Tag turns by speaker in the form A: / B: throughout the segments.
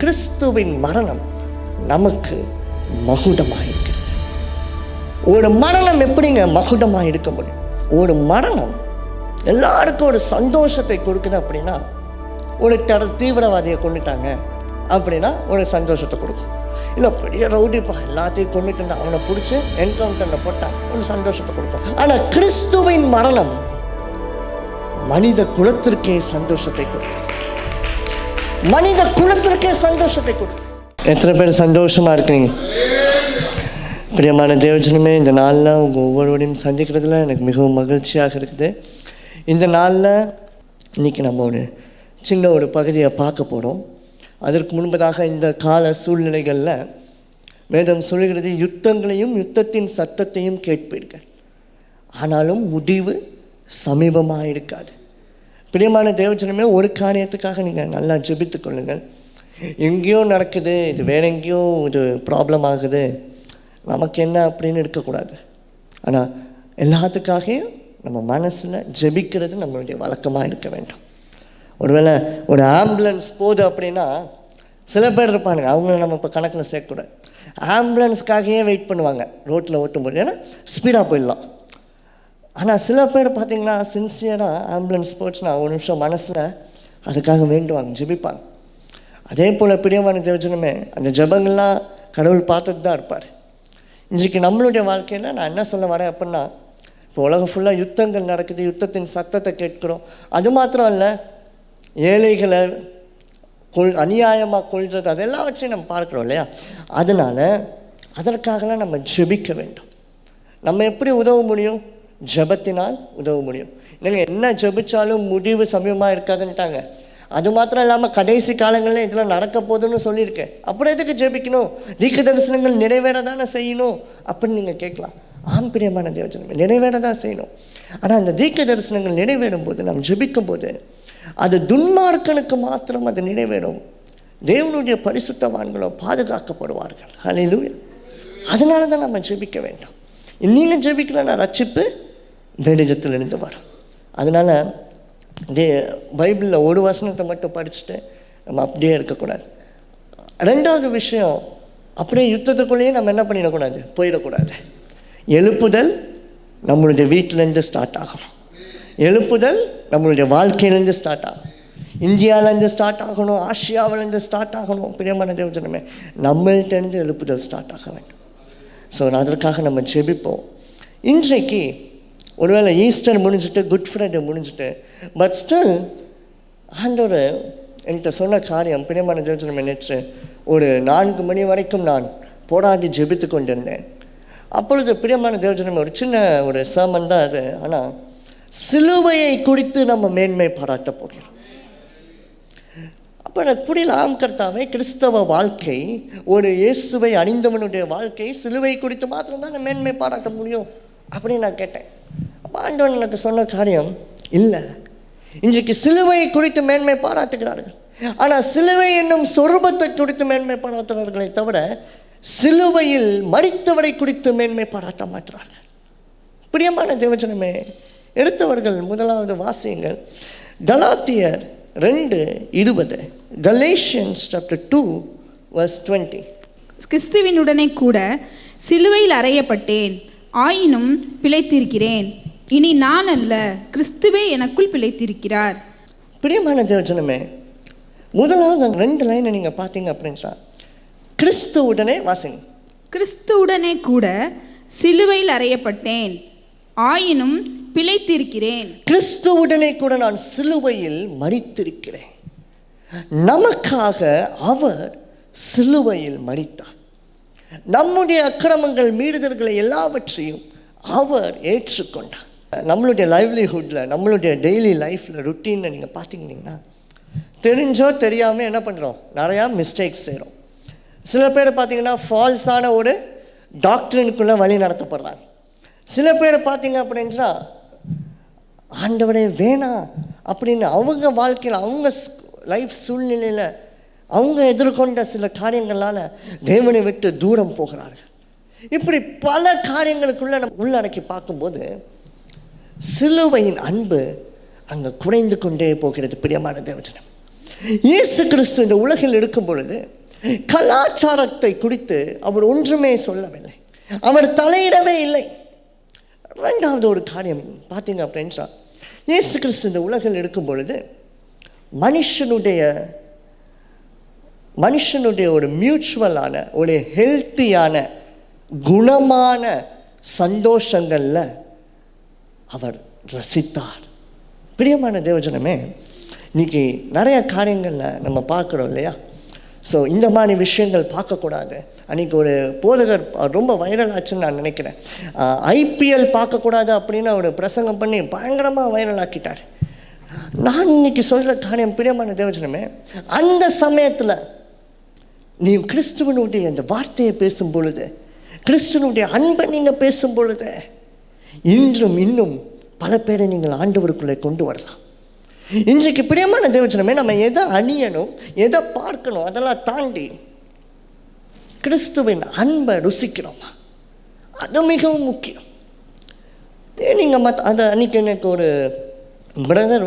A: கிறிஸ்துவின் மரணம் நமக்கு மகுடமாக இருக்கிறது. ஒரு மரணம் எப்படிங்க மகுடமாக இருக்க முடியும்? ஒரு மரணம் எல்லாருக்கும் ஒரு சந்தோஷத்தை கொடுக்குது. அப்படின்னா ஒரு தீவிரவாதியை கொண்டுட்டாங்க அப்படின்னா ஒரு சந்தோஷத்தை கொடுக்கும். இல்லை பெரிய ரவுடிப்பா எல்லாத்தையும் கொண்டுட்டு இருந்தா அவனை பிடிச்சி என்கவுண்டரில் போட்டான், ஒரு சந்தோஷத்தை கொடுக்கும். ஆனால் கிறிஸ்துவின் மரணம் மனித குலத்திற்கே சந்தோஷத்தை கொடுக்கும். மனித குலத்திற்கே சந்தோஷத்தை கொடுக்கும். எத்தனை பேர் சந்தோஷமா இருக்கிறீங்க? பிரியமான தேவஜனமே, இந்த நாளில் உங்கள் ஒவ்வொருவரையும் சந்திக்கிறதுல எனக்கு மிகவும் மகிழ்ச்சியாக இருக்குது. இந்த நாளில் இன்றைக்கி நம்ம ஒரு சின்ன ஒரு பகுதியை பார்க்க போகிறோம். அதற்கு முன்பதாக இந்த கால சூழ்நிலைகளில் வேதம் சொல்கிறது, யுத்தங்களையும் யுத்தத்தின் சத்தத்தையும் கேட்பீர்கள், ஆனாலும் முடிவு சமீபமாக இருக்காது. பிரியமான தேவஜனமே, ஒரு காரியத்துக்காக நீங்கள் நல்லா ஜெபித்து கொள்ளுங்கள். எங்கேயோ நடக்குது, இது வேற எங்கேயோ இது ப்ராப்ளம் ஆகுது, நமக்கு என்ன அப்படின்னு இருக்கக்கூடாது. ஆனால் எல்லாத்துக்காகவும் நம்ம மனசில் ஜெபிக்கிறது நம்மளுடைய வழக்கமாக இருக்க வேண்டும். ஒருவேளை ஒரு ஆம்புலன்ஸ் போகுது அப்படின்னா சில பேர் இருப்பானுங்க, அவங்கள நம்ம இப்போ கணக்கில் சேர்க்கக்கூடாது. ஆம்புலன்ஸ்க்காகவே வெயிட் பண்ணுவாங்க ரோட்டில் ஓட்டும்போது, ஏன்னா ஸ்பீடாக போயிடலாம். ஆனால் சில பேர் பார்த்திங்கன்னா சின்சியராக ஆம்புலன்ஸ் போச்சுன்னா ஒரு நிமிஷம் மனசில் அதுக்காக வேண்டுவாங்க, ஜெபிப்பாங்க. அதே போல் பிரியமான தேவஜனமே, அந்த ஜெபங்கள்லாம் கடவுள் பார்த்துட்டு தான் இருப்பார். இன்றைக்கு நம்மளுடைய வாழ்க்கையில் நான் என்ன சொல்ல வரேன் அப்படின்னா, இப்போ உலகம் ஃபுல்லாக யுத்தங்கள் நடக்குது, யுத்தத்தின் சத்தத்தை கேட்குறோம். அது மாத்திரம் இல்லை, ஏழைகளை அநியாயமாக கொள்வது, அதெல்லாம் வச்சு நம்ம பார்க்குறோம் இல்லையா? அதனால் அதற்காகலாம் நம்ம ஜெபிக்க வேண்டும். நம்ம எப்படி உதவ முடியும்? ஜெபத்தினால் உதவ முடியும். இல்லைங்க, என்ன ஜெபிச்சாலும் முடிவு சமயமாக இருக்காதுன்ட்டாங்க. அது மாத்திரம் இல்லாமல் கடைசி காலங்களில் இதெல்லாம் நடக்க போகுதுன்னு சொல்லியிருக்கேன். அப்புறம் எதுக்கு ஜெபிக்கணும்? தீர்க்க தரிசனங்கள் நிறைவேற தானே செய்யணும் அப்படின்னு நீங்கள் கேட்கலாம். ஆம் பிரியமான தேவஜனமே, நிறைவேற தான் செய்யணும். ஆனால் அந்த தீர்க்க தரிசனங்கள் நிறைவேறும் போது, நாம் ஜெபிக்கும் போது, அது துன்மார்க்கனுக்கு மாத்திரம் அது நிறைவேறும். தேவனுடைய பரிசுத்தவான்களோ பாதுகாக்கப்படுவார்கள். ஹல்லேலூயா. அதனால தான் நம்ம ஜெபிக்க வேண்டும். நீங்கள் ஜெபிக்கலன்னா ரட்சிப்பு வேடிடத்திலிருந்து வரும். அதனால் பைபிளில் ஒரு வசனத்தை மட்டும் படிச்சுட்டு நம்ம அப்படியே இருக்கக்கூடாது. ரெண்டாவது விஷயம், அப்படியே யுத்தத்துக்குள்ளேயே நம்ம என்ன பண்ணிடக்கூடாது, போயிடக்கூடாது. எழுப்புதல் நம்மளுடைய வீட்டிலேருந்து ஸ்டார்ட் ஆகணும். எழுப்புதல் நம்மளுடைய வாழ்க்கையிலேருந்து ஸ்டார்ட் ஆகும். இந்தியாவிலேருந்து ஸ்டார்ட் ஆகணும், ஆசியாவிலேருந்து ஸ்டார்ட் ஆகணும். பிரியமான தேவஜனமே, நம்மள்கிட்டேருந்து எழுப்புதல் ஸ்டார்ட் ஆக வேண்டும். ஸோ அதற்காக நம்ம ஜெபிப்போம். இன்றைக்கு ஒருவேளை ஈஸ்டர் முடிஞ்சுட்டு, குட் ஃப்ரைடே முடிஞ்சுட்டு, பட் ஸ்டில் ஆண்டவர் என்கிட்ட சொன்ன காரியம், பிரியமான தேவஜனமே, நேற்று ஒரு 4 மணி வரைக்கும் நான் போராடி ஜெபித்து கொண்டிருந்தேன். அப்பொழுது பிரியமான தேவஜனமே, ஒரு சின்ன ஒரு சர்மன் தான் அது. ஆனால் சிலுவையை குறித்து நம்ம மேன்மை பாராட்ட போகிறோம். அப்போ எனக்கு புரியல, ஆம் கர்த்தாவே, கிறிஸ்தவ வாழ்க்கை, ஒரு இயேசுவை அணிந்தவனுடைய வாழ்க்கை, சிலுவை குறித்து மாத்திரம்தான் நான் மேன்மை பாராட்ட முடியும் அப்படின்னு நான் கேட்டேன். அப்போ ஆண்டவன் எனக்கு சொன்ன காரியம், இல்லை, இன்றைக்கு சிலுவையை குறித்து மேன்மை பாராட்டுகிறார்கள், ஆனால் சிலுவை என்னும் சொரூபத்தை குறித்து மேன்மை பாராட்டுகிறார்களே தவிர சிலுவையில் மரித்தவரை குறித்து மேன்மை பாராட்ட மாட்டார்கள். பிரியமான தேவஜனமே, எடுத்தவர்கள் முதலாவது வாசியுங்கள், கலாத்தியர் 2:20, Galatians chapter 2 verse 20.
B: கிறிஸ்துவினுடனே கூட சிலுவையில் அறையப்பட்டேன், ஆயினும் பிழைத்திருக்கிறேன். இனி நான் அல்ல, கிறிஸ்துவே எனக்குள் பிழைத்திருக்கிறார்.
A: பிரியமான தேவஜனமே, முதலாவது 2 லைனை நீங்கள் பார்த்தீங்க அப்படின்னா, கிறிஸ்துவுடனே வாசிங்க.
B: கிறிஸ்துவுடனே கூட சிலுவையில் அறையப்பட்டேன், ஆயினும் பிழைத்திருக்கிறேன்.
A: கிறிஸ்துவுடனே கூட நான் சிலுவையில் மரித்திருக்கிறேன். நமக்காக அவர் சிலுவையில் மரித்தார். நம்முடைய அக்கிரமங்கள், மீறுதல்களை எல்லாவற்றையும் அவர் ஏற்றுக்கொண்டார். நம்மளுடைய லைவ்லிஹுட்டில், நம்மளுடைய டெய்லி லைஃப்பில், ருட்டீனில் நீங்கள் பார்த்தீங்கன்னா, தெரிஞ்சோ தெரியாமல் என்ன பண்ணுறோம், நிறையா மிஸ்டேக்ஸ் செய்கிறோம். சில பேர் பார்த்தீங்கன்னா ஃபால்ஸான ஒரு டாக்டரினுக்குள்ளே வழி நடத்தப்படுறாங்க. சில பேர் பார்த்தீங்க அப்படின்னா, ஆண்டவரே வேணாம் அப்படின்னு அவங்க வாழ்க்கையில், அவங்க லைஃப் சூழ்நிலையில் அவங்க எதிர்கொண்ட சில காரியங்களால் தேவனை விட்டு தூரம் போகிறார்கள். இப்படி பல காரியங்களுக்குள்ளே நம்ம உள்ளடக்கி பார்க்கும்போது சிலுவையின் அன்பு அங்கே குறைந்து கொண்டே போகிறது. பிரியமான தேவஜனம், இயேசு கிறிஸ்து இந்த உலகில் இருக்கும் பொழுது கலாச்சாரத்தை குறித்து அவர் ஒன்றுமே சொல்லவில்லை, அவர் தலையிடவே இல்லை. ரெண்டாவது ஒரு காரியம் பார்த்தீங்க அப்படின்னா, இயேசு கிறிஸ்து இந்த உலகில் இருக்கும் பொழுது மனுஷனுடைய ஒரு மியூச்சுவலான ஒரு ஹெல்த்தியான குணமான சந்தோஷங்களில் அவர் ரசித்தார். பிரியமான தேவஜனமே, இன்றைக்கி நிறைய காரியங்களில் நம்ம பார்க்குறோம் இல்லையா? ஸோ இந்த மாதிரி விஷயங்கள் பார்க்கக்கூடாது. அன்றைக்கி ஒரு போதகர் ரொம்ப வைரல் ஆச்சுன்னு நான் நினைக்கிறேன். ஐபிஎல் பார்க்கக்கூடாது அப்படின்னு அவர் பிரசங்கம் பண்ணி பயங்கரமாக வைரல் ஆக்கிட்டார். நான் இன்னைக்கு சொல்கிற காரியம், பிரியமான தேவஜனமே, அந்த சமயத்தில் நீ கிறிஸ்துவனுடைய அந்த வார்த்தையை பேசும் பொழுது, கிறிஸ்துவனுடைய அன்பை நீங்கள் பேசும் பொழுது, இன்றும் இன்னும் பல பேரை நீங்கள் ஆண்டவருக்குள்ளே கொண்டு வரலாம். இன்றைக்கு பிரியமான தேவஜனமே, நம்ம எதை அணியணும், எதை பார்க்கணும், அதெல்லாம் தாண்டி கிறிஸ்துவின் அன்பை ருசிக்கிறோமா, அது மிகவும் முக்கியம். நீங்கள் அதை அன்றைக்கி எனக்கு ஒரு பிரதர்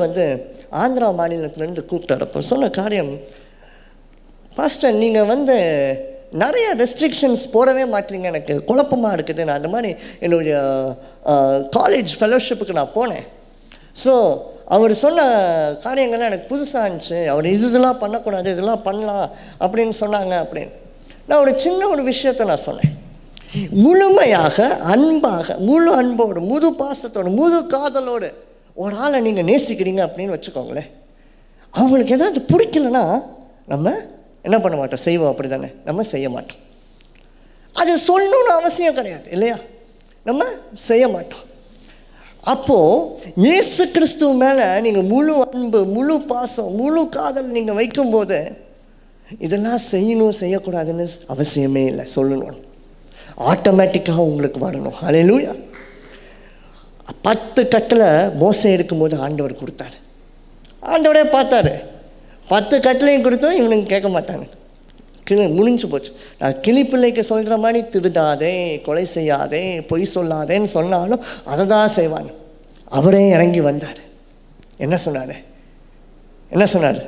A: ஆந்திரா மாநிலத்திலேருந்து கூப்பிட்டார். அப்போ சொன்ன காரியம், பாஸ்டர் நீங்கள் நிறைய ரெஸ்ட்ரிக்ஷன்ஸ் போடவே மாட்டீங்க, எனக்கு குழப்பமாக இருக்குது. நான் அந்த மாதிரி என்னுடைய காலேஜ் ஃபெலோஷிப்புக்கு நான் போனேன். ஸோ அவர் சொன்ன காரியங்கள்லாம் எனக்கு புதுசாக இருந்துச்சு. அவர் இதெல்லாம் பண்ணக்கூடாது, இதெல்லாம் பண்ணலாம் அப்படின்னு சொன்னாங்க. அப்படின்னு நான் ஒரு சின்ன ஒரு விஷயத்தை நான் சொன்னேன். முழுமையாக அன்பாக, முழு அன்போடு, முழு பாசத்தோடு, முழு காதலோடு ஒரு ஆளை நீங்கள் நேசிக்கிறீங்க அப்படின்னு வச்சுக்கோங்களேன். அவங்களுக்கு ஏதாவது பிடிக்கலன்னா நம்ம என்ன பண்ண மாட்டோம், செய்வோம். அப்படி தானே, நம்ம செய்ய மாட்டோம். அது சொல்லணும்னு அவசியம் கிடையாது இல்லையா? நம்ம செய்ய மாட்டோம். அப்போது இயேசு கிறிஸ்துவ மேலே நீங்கள் முழு அன்பு, முழு பாசம், முழு காதல் நீங்கள் வைக்கும்போது இதெல்லாம் செய்யணும் செய்யக்கூடாதுன்னு அவசியமே இல்லை. சொல்லணும், ஆட்டோமேட்டிக்காக உங்களுக்கு வரணும். ஹல்லேலூயா. 10 கட்டளை மோசே எடுக்கும்போது ஆண்டவர் கொடுத்தாரு. ஆண்டவரே பார்த்தாரு, 10 கட்டளையும் கொடுத்தோம், இவனுங்க கேட்க மாட்டாங்க. முடிஞ்சு போச்சு. நான் கிளிப்பிள்ளைக்கு சொல்கிற மாதிரி திருடாதே, கொலை செய்யாதே, பொய் சொல்லாதேன்னு சொன்னாலும் அதை தான் செய்வாங்க. அவரே இறங்கி வந்தார். என்ன சொன்னார்?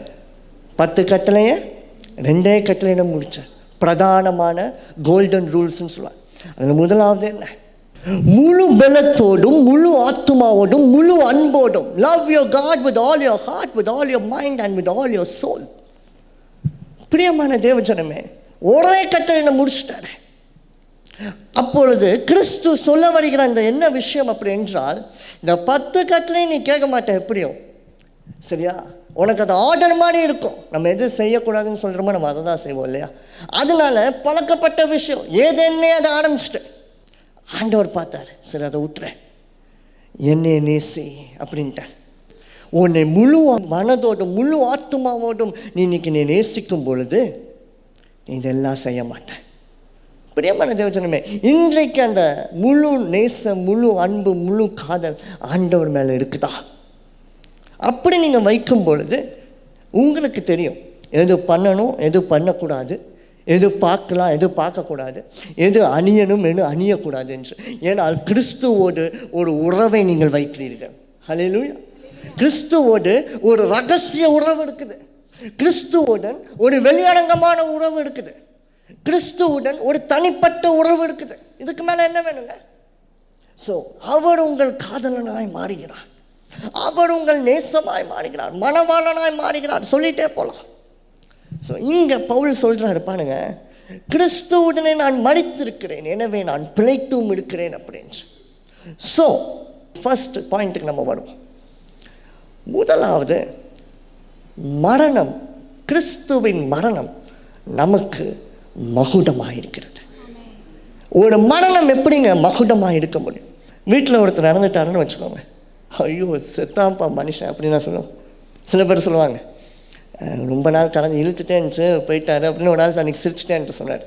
A: 10 கட்டளையை 2 கட்டளையிடம் முடித்தார். பிரதானமான கோல்டன் ரூல்ஸ்ன்னு சொல்லுவார். அதில் முதலாவது என்ன? முழு பலத்தோடும், முழு ஆத்துமாவோடும், முழு அன்போடும், love your God with all your heart, with all your mind and with all your soul. பிரியமான தேவஜனமே, ஒரே கட்டளை முடிச்சிட்டாரு. அப்பொழுது கிறிஸ்து சொல்ல வருகிற அந்த என்ன விஷயம் அப்படி என்றால், இந்த 10 கட்டளையும் நீ கேட்க மாட்டேன் எப்படியும், சரியா? உனக்கு அது ஆர்டர் மாதிரி இருக்கும். நம்ம எது செய்யக்கூடாதுன்னு சொல்கிறோமோ நம்ம அதை தான் செய்வோம் இல்லையா? அதனால பழக்கப்பட்ட விஷயம் ஏதென்னே அதை ஆரம்பிச்சிட்டேன். ஆண்டவர் பார்த்தார், சரி அதை விட்டுறேன், என்னை நேசி அப்படின்ட்டார். உன்னை முழு மனதோடும் முழு ஆத்மாவோடும் நீ இன்னைக்கு நீ நேசிக்கும் பொழுது நீ இதெல்லாம் செய்ய மாட்டேன். பிரியமான தேவஜனமே, இன்றைக்கு அந்த முழு நேசம், முழு அன்பு, முழு காதல் ஆண்டவர் மேலே இருக்குதா? அப்படி நீங்கள் வைக்கும் பொழுது உங்களுக்கு தெரியும் எது பண்ணணும், எது பண்ணக்கூடாது, எது பார்க்கலாம், எது பார்க்கக்கூடாது, எது அணியணும், எது அணியக்கூடாது என்று. ஏன்னால் கிறிஸ்துவோடு ஒரு உறவை நீங்கள் வைக்கிறீர்கள். ஹல்லேலூயா. கிறிஸ்துவோடு ஒரு ரகசிய உறவு இருக்குது. கிறிஸ்துவுடன் ஒரு வெளியரங்கமான உறவு இருக்குது. கிறிஸ்துவுடன் ஒரு தனிப்பட்ட உறவு இருக்குது. இதுக்கு மேலே என்ன வேணுங்க? ஸோ அவர் உங்கள் காதலனாய் மாறுகிறார், அவர் உங்கள் நேசமாய் மாறுகிறார், மணவாளனாய் மாறுகிறார், சொல்லிட்டே போகலாம். ஸோ இங்கே பவுல் சொல்கிறாரு பாருங்க, கிறிஸ்துவுடனே நான் மரித்திருக்கிறேன், எனவே நான் பிழைத்தும் இருக்கிறேன் அப்படின்னு. ஸோ ஃபர்ஸ்ட் பாயிண்ட்டுக்கு நம்ம வருவோம். முதலாவது, மரணம், கிறிஸ்துவின் மரணம் நமக்கு மகுடமாக இருக்கிறது. ஒரு மரணம் எப்படிங்க மகுடமாக இருக்க முடியும்? வீட்டில் ஒருத்தர் நடந்துட்டாருன்னு வச்சுக்கோங்க, ஐயோ செத்தாப்பா மனுஷன் அப்படின்னு சொல்லுவோம். சில பேர் சொல்லுவாங்க, ரொம்ப நாள் கடந்து இழுத்துட்டே இருந்துச்சு போயிட்டாரு அப்படின்னு. ஒரு நாள் அன்றைக்கி சிரிச்சுட்டேன்ட்டு சொன்னார்.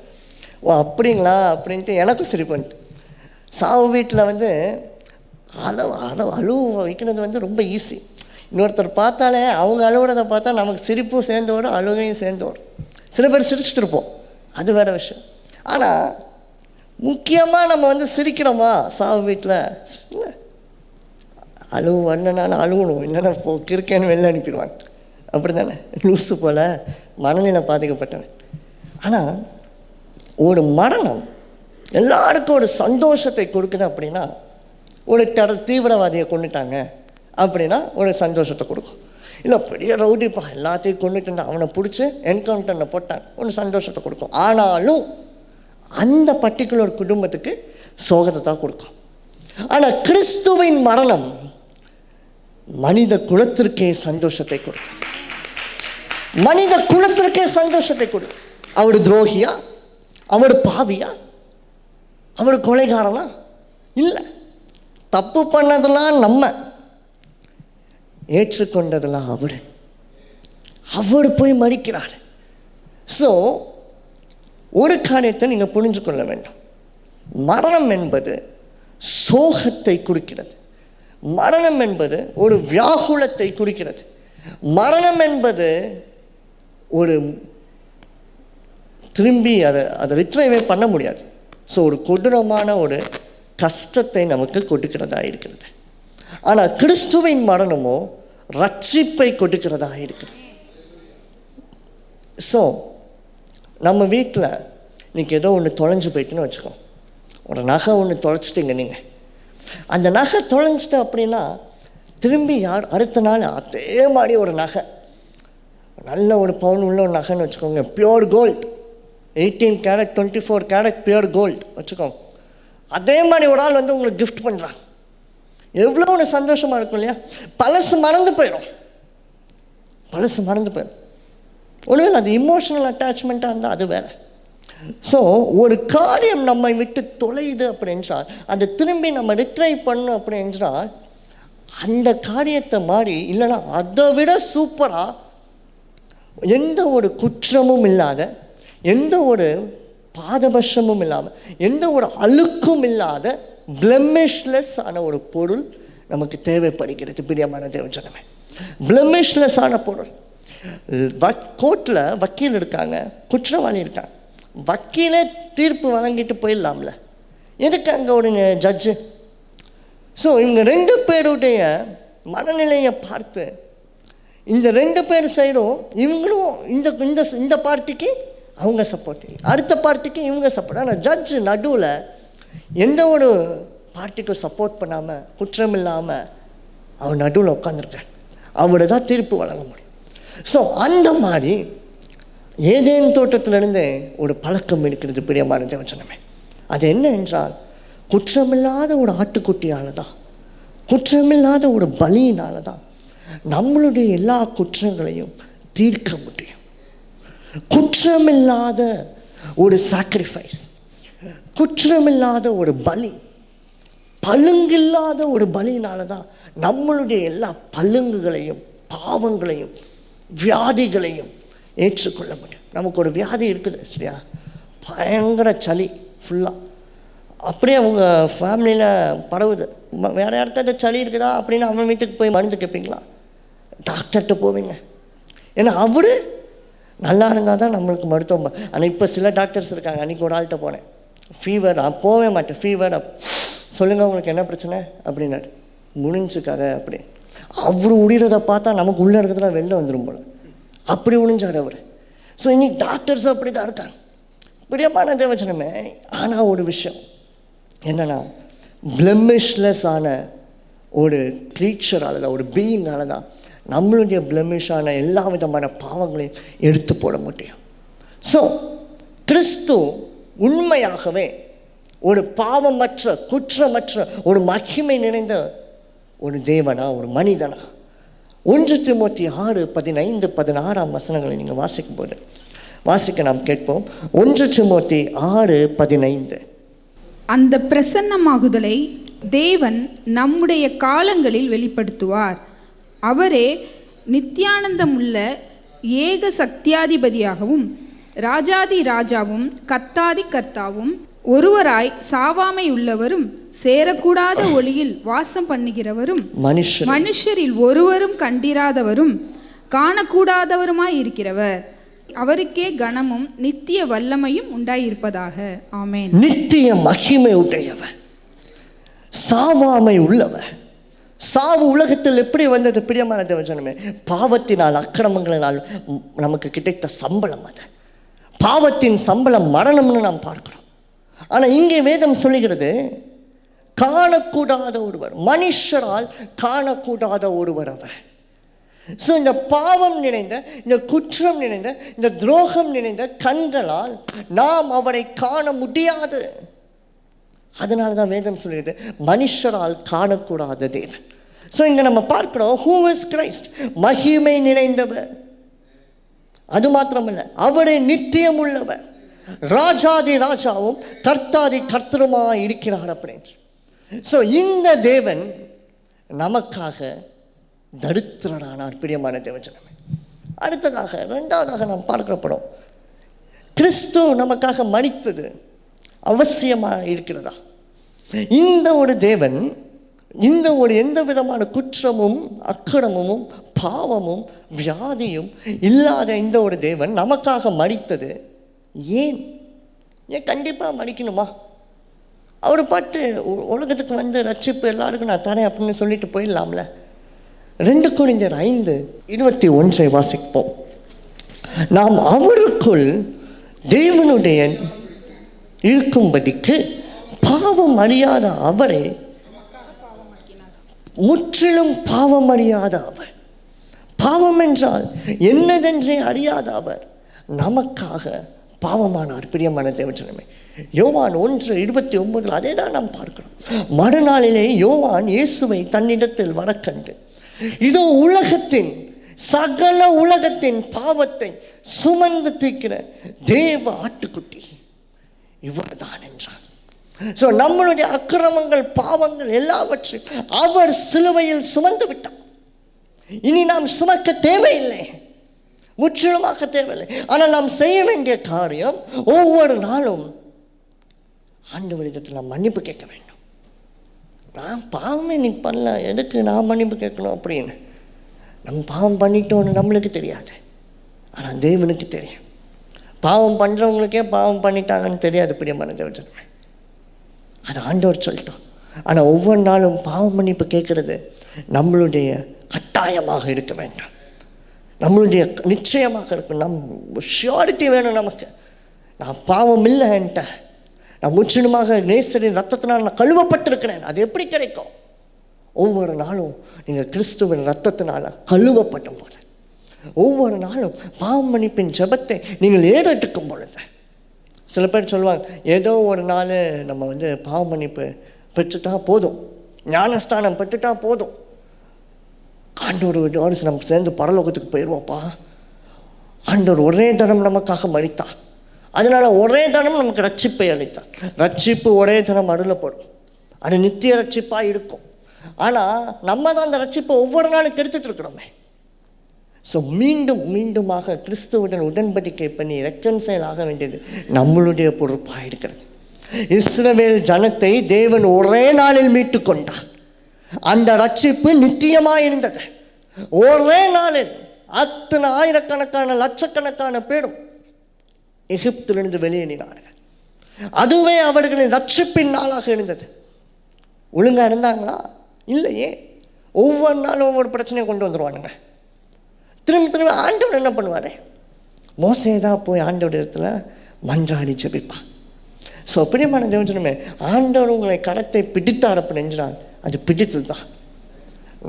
A: ஓ அப்படிங்களா அப்படின்ட்டு எனக்கும் சிரிப்புன்ட்டு. சாவு வீட்டில் அழுவு வைக்கிறது ரொம்ப ஈஸி. இன்னொருத்தர் பார்த்தாலே அவங்க அழுவுறதை பார்த்தா நமக்கு சிரிப்பும் சேர்ந்து வரும், அழுகையும் சேர்ந்து வரும். சில பேர் சிரிச்சுட்டு இருப்போம், அது வேறு விஷயம். ஆனால் முக்கியமாக நம்ம சிரிக்கிறோமா சாவு வீட்டில்? அழுவு வரலனாலும் அழுகணும், இல்லைன்னா கிறுக்கேன்னு வெளில அனுப்பிடுவாங்க. அப்படி தானே, லூசு போல் மனநிலை பாதிக்கப்பட்டவன். ஆனால் ஒரு மரணம் எல்லாருக்கும் ஒரு சந்தோஷத்தை கொடுக்குது. அப்படின்னா ஒரு தீவிரவாதியை கொண்டுட்டாங்க அப்படின்னா ஒரு சந்தோஷத்தை கொடுக்கும். இல்லை பெரிய ரவுடிப்பா எல்லாத்தையும் கொண்டுட்டு அவனை பிடிச்சி என்கவுண்டரில் போட்டான், ஒரு சந்தோஷத்தை கொடுக்கும். ஆனாலும் அந்த பர்டிகுலர் குடும்பத்துக்கு சோகத்தை தான் கொடுக்கும். ஆனால் கிறிஸ்துவின் மரணம் மனித குலத்திற்கே சந்தோஷத்தை கொடுக்கும். மனித குலத்திற்கே சந்தோஷத்தை கொடுக்கும். அவர் துரோகியா, அவர் பாவியா, அவர் கொலைகாரனா? இல்லை. தப்பு பண்ணதெல்லாம் நம்ம, ஏற்றுக்கொண்டதெல்லாம் அவர் போய் மறிக்கிறார். ஸோ ஒரு காரியத்தை நீங்கள் புரிஞ்சு கொள்ள வேண்டும். மரணம் என்பது சோகத்தை குறிக்கிறது. மரணம் என்பது ஒரு வியாகுலத்தை குறிக்கிறது. மரணம் என்பது ஒரு திரும்பி அதை ரிட்ரைவே பண்ண முடியாது. ஸோ ஒரு கொடூரமான ஒரு கஷ்டத்தை நமக்கு கொடுக்கிறதா இருக்கிறது. ஆனால் கிறிஸ்துவின் மரணமோ ரட்சிப்பை கொடுக்கிறதா இருக்கிறது. ஸோ நம்ம வீட்டில் இன்றைக்கி ஏதோ ஒன்று தொலைஞ்சு போயிட்டுன்னு வச்சுக்கோ, ஒரு நகை ஒன்று தொலைச்சிட்டிங்க. நீங்கள் அந்த நகை தொலைஞ்சிட்டு அப்படின்னா திரும்பி அடுத்த நாள் அதே மாதிரி ஒரு நகை, நல்ல ஒரு பவுன் உள்ள ஒரு நகைன்னு வச்சுக்கோங்க, pure gold, 18 carat 24 carat pure gold வச்சுக்கோங்க. அதே மாதிரி ஒரு ஆள் வந்து உங்களுக்கு கிஃப்ட் பண்ணுறாங்க. எவ்வளோ ஒன்று சந்தோஷமாக இருக்கும் இல்லையா? பழசு மறந்து போயிடும். ஒன்றும் அது இமோஷனல் அட்டாச்மெண்ட்டாக இருந்தால் அது வேறு. ஸோ ஒரு காரியம் நம்மை விட்டு தொலையுது அப்படின்றால் அதை திரும்பி நம்ம ரிட்ரைவ் பண்ணணும் அப்படின்றால் அந்த காரியத்தை மாதிரி இல்லைன்னா அதை விட சூப்பராக எந்த ஒரு குற்றமும் இல்லாத, எந்த ஒரு பாதபட்சமும் இல்லாமல், எந்த ஒரு அழுக்கும் இல்லாத பிளெமிஷ்லெஸ் ஆன ஒரு பொருள் நமக்கு தேவைப்படுகிறது. பிரியமான தேவஜனமே, பிளெமிஷ்லெஸ் ஆன பொருள். கோர்ட்டில் வக்கீல் இருக்காங்க, குற்றவாளி இருக்காங்க. வக்கீலே தீர்ப்பு வழங்கிட்டு போயிடலாம்ல, எதுக்கு அங்கே ஒரு ஜட்ஜு? ஸோ இவங்க 2 பேருடைய மனநிலையை பார்த்து இந்த 2 பேர் சைடும் இவங்களும் இந்த பார்ட்டிக்கு அவங்க சப்போர்ட், அடுத்த பார்ட்டிக்கு இவங்க சப்போர்ட். ஆனால் ஜட்ஜு நடுவில் எந்த ஒரு பார்ட்டிக்கும் சப்போர்ட் பண்ணாமல், குற்றம் இல்லாமல் அவர் நடுவில் உட்காந்துருக்கார். அவரை தான் தீர்ப்பு வழங்க முடியும். ஸோ அந்த மாதிரி ஏதேன் தோட்டத்திலிருந்தே ஒரு பழக்கம் இருக்கிறது. பிரியமான தேவஜனமே, அது என்ன என்றால் குற்றமில்லாத ஒரு ஆட்டுக்குட்டியால் தான், குற்றமில்லாத ஒரு பலியினால தான் நம்மளுடைய எல்லா குற்றங்களையும் தீர்க்க முடியும். குற்றமில்லாத ஒரு சாக்ரிஃபைஸ், குற்றமில்லாத ஒரு பலி, பழுங்கில்லாத ஒரு பலியினால தான் நம்மளுடைய எல்லா பழுங்குகளையும் பாவங்களையும் வியாதிகளையும் ஏற்றுக்கொள்ள முடியும். நமக்கு ஒரு வியாதி இருக்குது சரியா, பயங்கர சளி ஃபுல்லாக அப்படியே அவங்க ஃபேமிலியில் பரவுது. வேறு யாருக்காவது சளி இருக்குதா அப்படின்னு அவன் வீட்டுக்கு போய் மருந்து கேட்பீங்களா? டாக்டர்கிட்ட போவீங்க. ஏன்னா அவர் நல்லா இருந்தால் தான் நம்மளுக்கு மருத்துவம். ஆனால் இப்போ சில டாக்டர்ஸ் இருக்காங்க. அன்றைக்கி ஒரு ஆள்கிட்ட போனேன், ஃபீவர், நான் போவே மாட்டேன், ஃபீவர் சொல்லுங்கள் உங்களுக்கு என்ன பிரச்சனை அப்படின்னாரு. முடிஞ்சுக்காக அப்படி அவர் உடையிறதை பார்த்தா நமக்கு உள்ளே இருக்கிறதுல வெளில வந்துடும் போல, அப்படி ஒழிஞ்சார் அவர். ஸோ இன்னைக்கு டாக்டர்ஸும் அப்படி தான் இருக்காங்க. பிரியமான தேவஜனமே, ஆனால் ஒரு விஷயம் என்னென்னா பிளெமிஷ்லெஸ் ஆன ஒரு க்ரீச்சரால் தான், ஒரு பீயிங்கால தான் நம்மளுடைய பிளெமிஷான எல்லா விதமான பாவங்களையும் எடுத்து போட முடியும். ஸோ கிறிஸ்து உண்மையாகவே ஒரு பாவமற்ற குற்றமற்ற ஒரு மகிமை நிறைந்த ஒரு தேவனா, ஒரு மனிதனா? 1 தீமோத்தேயு 6:15-16 நீங்கள் வாசிக்க நாம் கேட்போம். 1 தீமோத்தேயு 6:15.
B: அந்த பிரசன்னமாகுதலை தேவன் நம்முடைய காலங்களில் வெளிப்படுத்துவார். அவரே நித்தியானந்தமுள்ள ஏக சக்தியாதிபதியாகவும் ராஜாதி ராஜாவும் கர்த்தாதி கர்த்தாவும் ஒருவராய் சாவாமை உள்ளவரும் சேரக்கூடாத ஒளியில் வாசம் பண்ணுகிறவரும் மனுஷரில் ஒருவரும் கண்டிராதவரும் காணக்கூடாதவருமாய் இருக்கிறவர். அவருக்கே கனமும் நித்திய வல்லமையும் உண்டாயிருப்பதாக. ஆமென்.
A: நித்திய மகிமை உடையவர், சாவாமை உள்ளவர், சாவு உலகத்தில் எப்படி வந்தது? பிரியமான தேவஜனமே, பாவத்தினால், அக்கிரமங்களினால் நமக்கு கிடைத்த சம்பளம் அது. பாவத்தின் சம்பளம் மரணம்னு நாம் பார்க்கிறோம். ஆனால் இங்கே வேதம் சொல்லுகிறது, காணக்கூடாத ஒருவர், மனுஷரால் காணக்கூடாத ஒருவர் அவர். ஸோ இந்த பாவம் நிறைந்த, இந்த குற்றம் நிறைந்த, இந்த துரோகம் நிறைந்த கண்களால் நாம் அவரை காண முடியாது. அதனால தான் வேதம் சொல்கிறது, மனுஷரால் காணக்கூடாத தேவன். ஸோ இங்கே நம்ம பார்க்கிறோம், ஹூ இஸ் கிரைஸ்ட், மகிமை நிறைந்தவர். அது மாத்திரமல்ல, அவரே நித்தியம் உள்ளவர், ராஜாதி ராஜாவும் கர்த்தாதி கர்த்தருமாய் இருக்கிறார் அப்படின்னு. ஸோ இந்த தேவன் நமக்காக தரித்திரரானார். பிரியமான தேவஜனமே, அடுத்ததாக இரண்டாவதாக நாம் பார்க்கிற படம், கிறிஸ்து நமக்காக மரித்தது அவசியமாக இருக்கிறதா? இந்த ஒரு தேவன், இந்த ஒரு எந்த விதமான குற்றமும் அக்கிரமமும் பாவமும் வியாதியும் இல்லாத இந்த ஒரு தேவன் நமக்காக மரித்தது ஏன்? கண்டிப்பாக மரிக்கணுமா? அவர் பாட்டு உலகத்துக்கு வந்து ரட்சிப்பு எல்லாருக்கும் நான் தரேன் அப்படின்னு சொல்லிட்டு போயிடலாம்ல. 2 கொரிந்தியர் 5:21 வாசிப்போம். நாம் அவருக்குள் தேவனுடைய இருக்கும்படிக்கு பாவம் அறியாத அவரை, முற்றிலும் பாவம் அறியாத அவர், பாவம் என்றால் என்னதென்றே அறியாத அவர் நமக்காக பாவமானார். பிரியமான தேவஜனமே, யோவான் 1:29 அதே தான் நாம் பார்க்கிறோம். மறுநாளிலே யோவான் இயேசுவை தன்னிடத்தில் வரக்கண்டு, இதோ உலகத்தின் சகல உலகத்தின் பாவத்தை சுமந்து தீர்க்கிற தேவ ஆட்டுக்குட்டி இவர் தான் என்றார். ஸோ நம்மளுடைய அக்கிரமங்கள் பாவங்கள் எல்லாவற்றையும் அவர் சிலுவையில் சுமந்து விட்டார். இனி நாம் சுமக்க தேவையில்லை, முற்றிலுமாக தேவையில்லை. ஆனால் நாம் செய்ய வேண்டிய காரியம், ஒவ்வொரு நாளும் ஆண்டவரிடத்தில் நாம் மன்னிப்பு கேட்க வேண்டும். நான் பாவமே நீ பண்ணல, எதுக்கு நான் மன்னிப்பு கேட்கணும் அப்படின்னு. நம்ம பாவம் பண்ணிட்டோன்னு நம்மளுக்கு தெரியாது, ஆனால் தேவனுக்கு தெரியும். பாவம் பண்ணுறவங்களுக்கே பாவம் பண்ணிட்டாங்கன்னு தெரியாது. பிரியமான தேவஜனமே, அது ஆண்டவர் சொல்லிட்டோம். ஆனால் ஒவ்வொரு நாளும் பாவம் மன்னிப்பு கேட்கறது நம்மளுடைய கட்டாயமாக இருக்க வேண்டாம், நம்மளுடைய நிச்சயமாக இருக்கும். ஷியோரிட்டி வேணும் நமக்கு. நான் பாவம் இல்லைன்ட்ட, நான் முற்றிலுமாக நேசரின் ரத்தத்தினால் நான் கழுவப்பட்டிருக்கிறேன். அது எப்படி கிடைக்கும்? ஒவ்வொரு நாளும் நீங்கள் கிறிஸ்துவின் ரத்தத்தினால் கழுவப்படும் போது, ஒவ்வொரு நாளும் பாவம் மன்னிப்பின் ஜெபத்தை நீங்கள் ஏறெடுக்கும் பொழுது, சில பேர் சொல்லுவாங்க, ஏதோ ஒரு நாள் நம்ம வந்து பாவ மன்னிப்பு பெற்றுட்டா போதும், ஞானஸ்தானம் பெற்றுட்டா போதும், ஆண்டவரோடு நம்ம சேர்ந்து பரலோகத்துக்கு போயிடுவோப்பா. ஆண்டவர் ஒரே தரம் நமக்காக மரித்தார், அதனால் ஒரே தரம் நமக்கு ரட்சிப்பை அளித்தார். ரட்சிப்பு ஒரே தரம் அருளப்படும், அது நித்திய ரட்சிப்பாக இருக்கும். ஆனால் நம்ம தான் அந்த ரட்சிப்பை ஒவ்வொரு நாளும் கெடுத்துட்டு இருக்கிறோமே. ஸோ மீண்டும் மீண்டுமாக கிறிஸ்துவுடன் உடன்படிக்கை பண்ணி ரெக்கன்சைல் ஆக வேண்டியது நம்மளுடைய பொறுப்பாக இருக்கிறது. இஸ்ரவேல் ஜனத்தை தேவன் ஒரே நாளில் மீட்டு கொண்டார். அந்த ரட்சிப்பு நித்தியமாக இருந்தது. ஒரே நாளில் அத்தனை ஆயிரக்கணக்கான லட்சக்கணக்கான பேரும் எகிப்திலிருந்து வெளியேறினார்கள். அதுவே அவர்களின் ரட்சிப்பின் நாளாக இருந்தது. ஒழுங்காக இருந்தாங்களா? இல்லையே. ஒவ்வொரு நாளும் ஒவ்வொரு பிரச்சனையை கொண்டு வந்துடுவானுங்க. திரும்ப ஆண்டவர் என்ன பண்ணுவார்? மோசே தான் போய் ஆண்டவர் இடத்துல மன்றாடி ஜெபிப்பான். ஸோ பிரியமான தேவஜனமே, ஆண்டவர் உங்களை கரத்தை பிடித்தார் அப்படின்னு நினைச்சால் அது பிடித்தது தான்.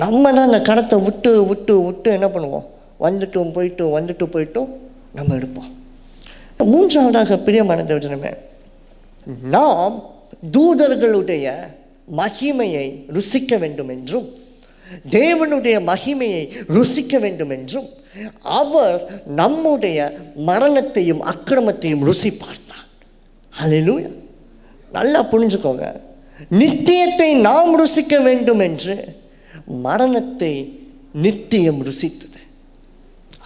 A: நம்ம தான் அந்த கரத்தை விட்டு விட்டு விட்டு என்ன பண்ணுவோம்? வந்துட்டும் போயிட்டும் நம்ம எடுப்போம். மூன்றாவதாக பிரியமான தேவஜனமே, நாம் தூதர்களுடைய மகிமையை ருசிக்க வேண்டும் என்றும் தேவனுடைய மகிமையை ருசிக்க வேண்டும் என்றும் அவர் நம்முடைய மரணத்தையும் அக்கிரமத்தையும் ருசி பார்த்தார். ஹல்லேலூயா. நல்லா புரிஞ்சுக்கோங்க, நித்தியத்தை நாம் ருசிக்க வேண்டும் என்று மரணத்தை நித்தியம் ருசித்தது.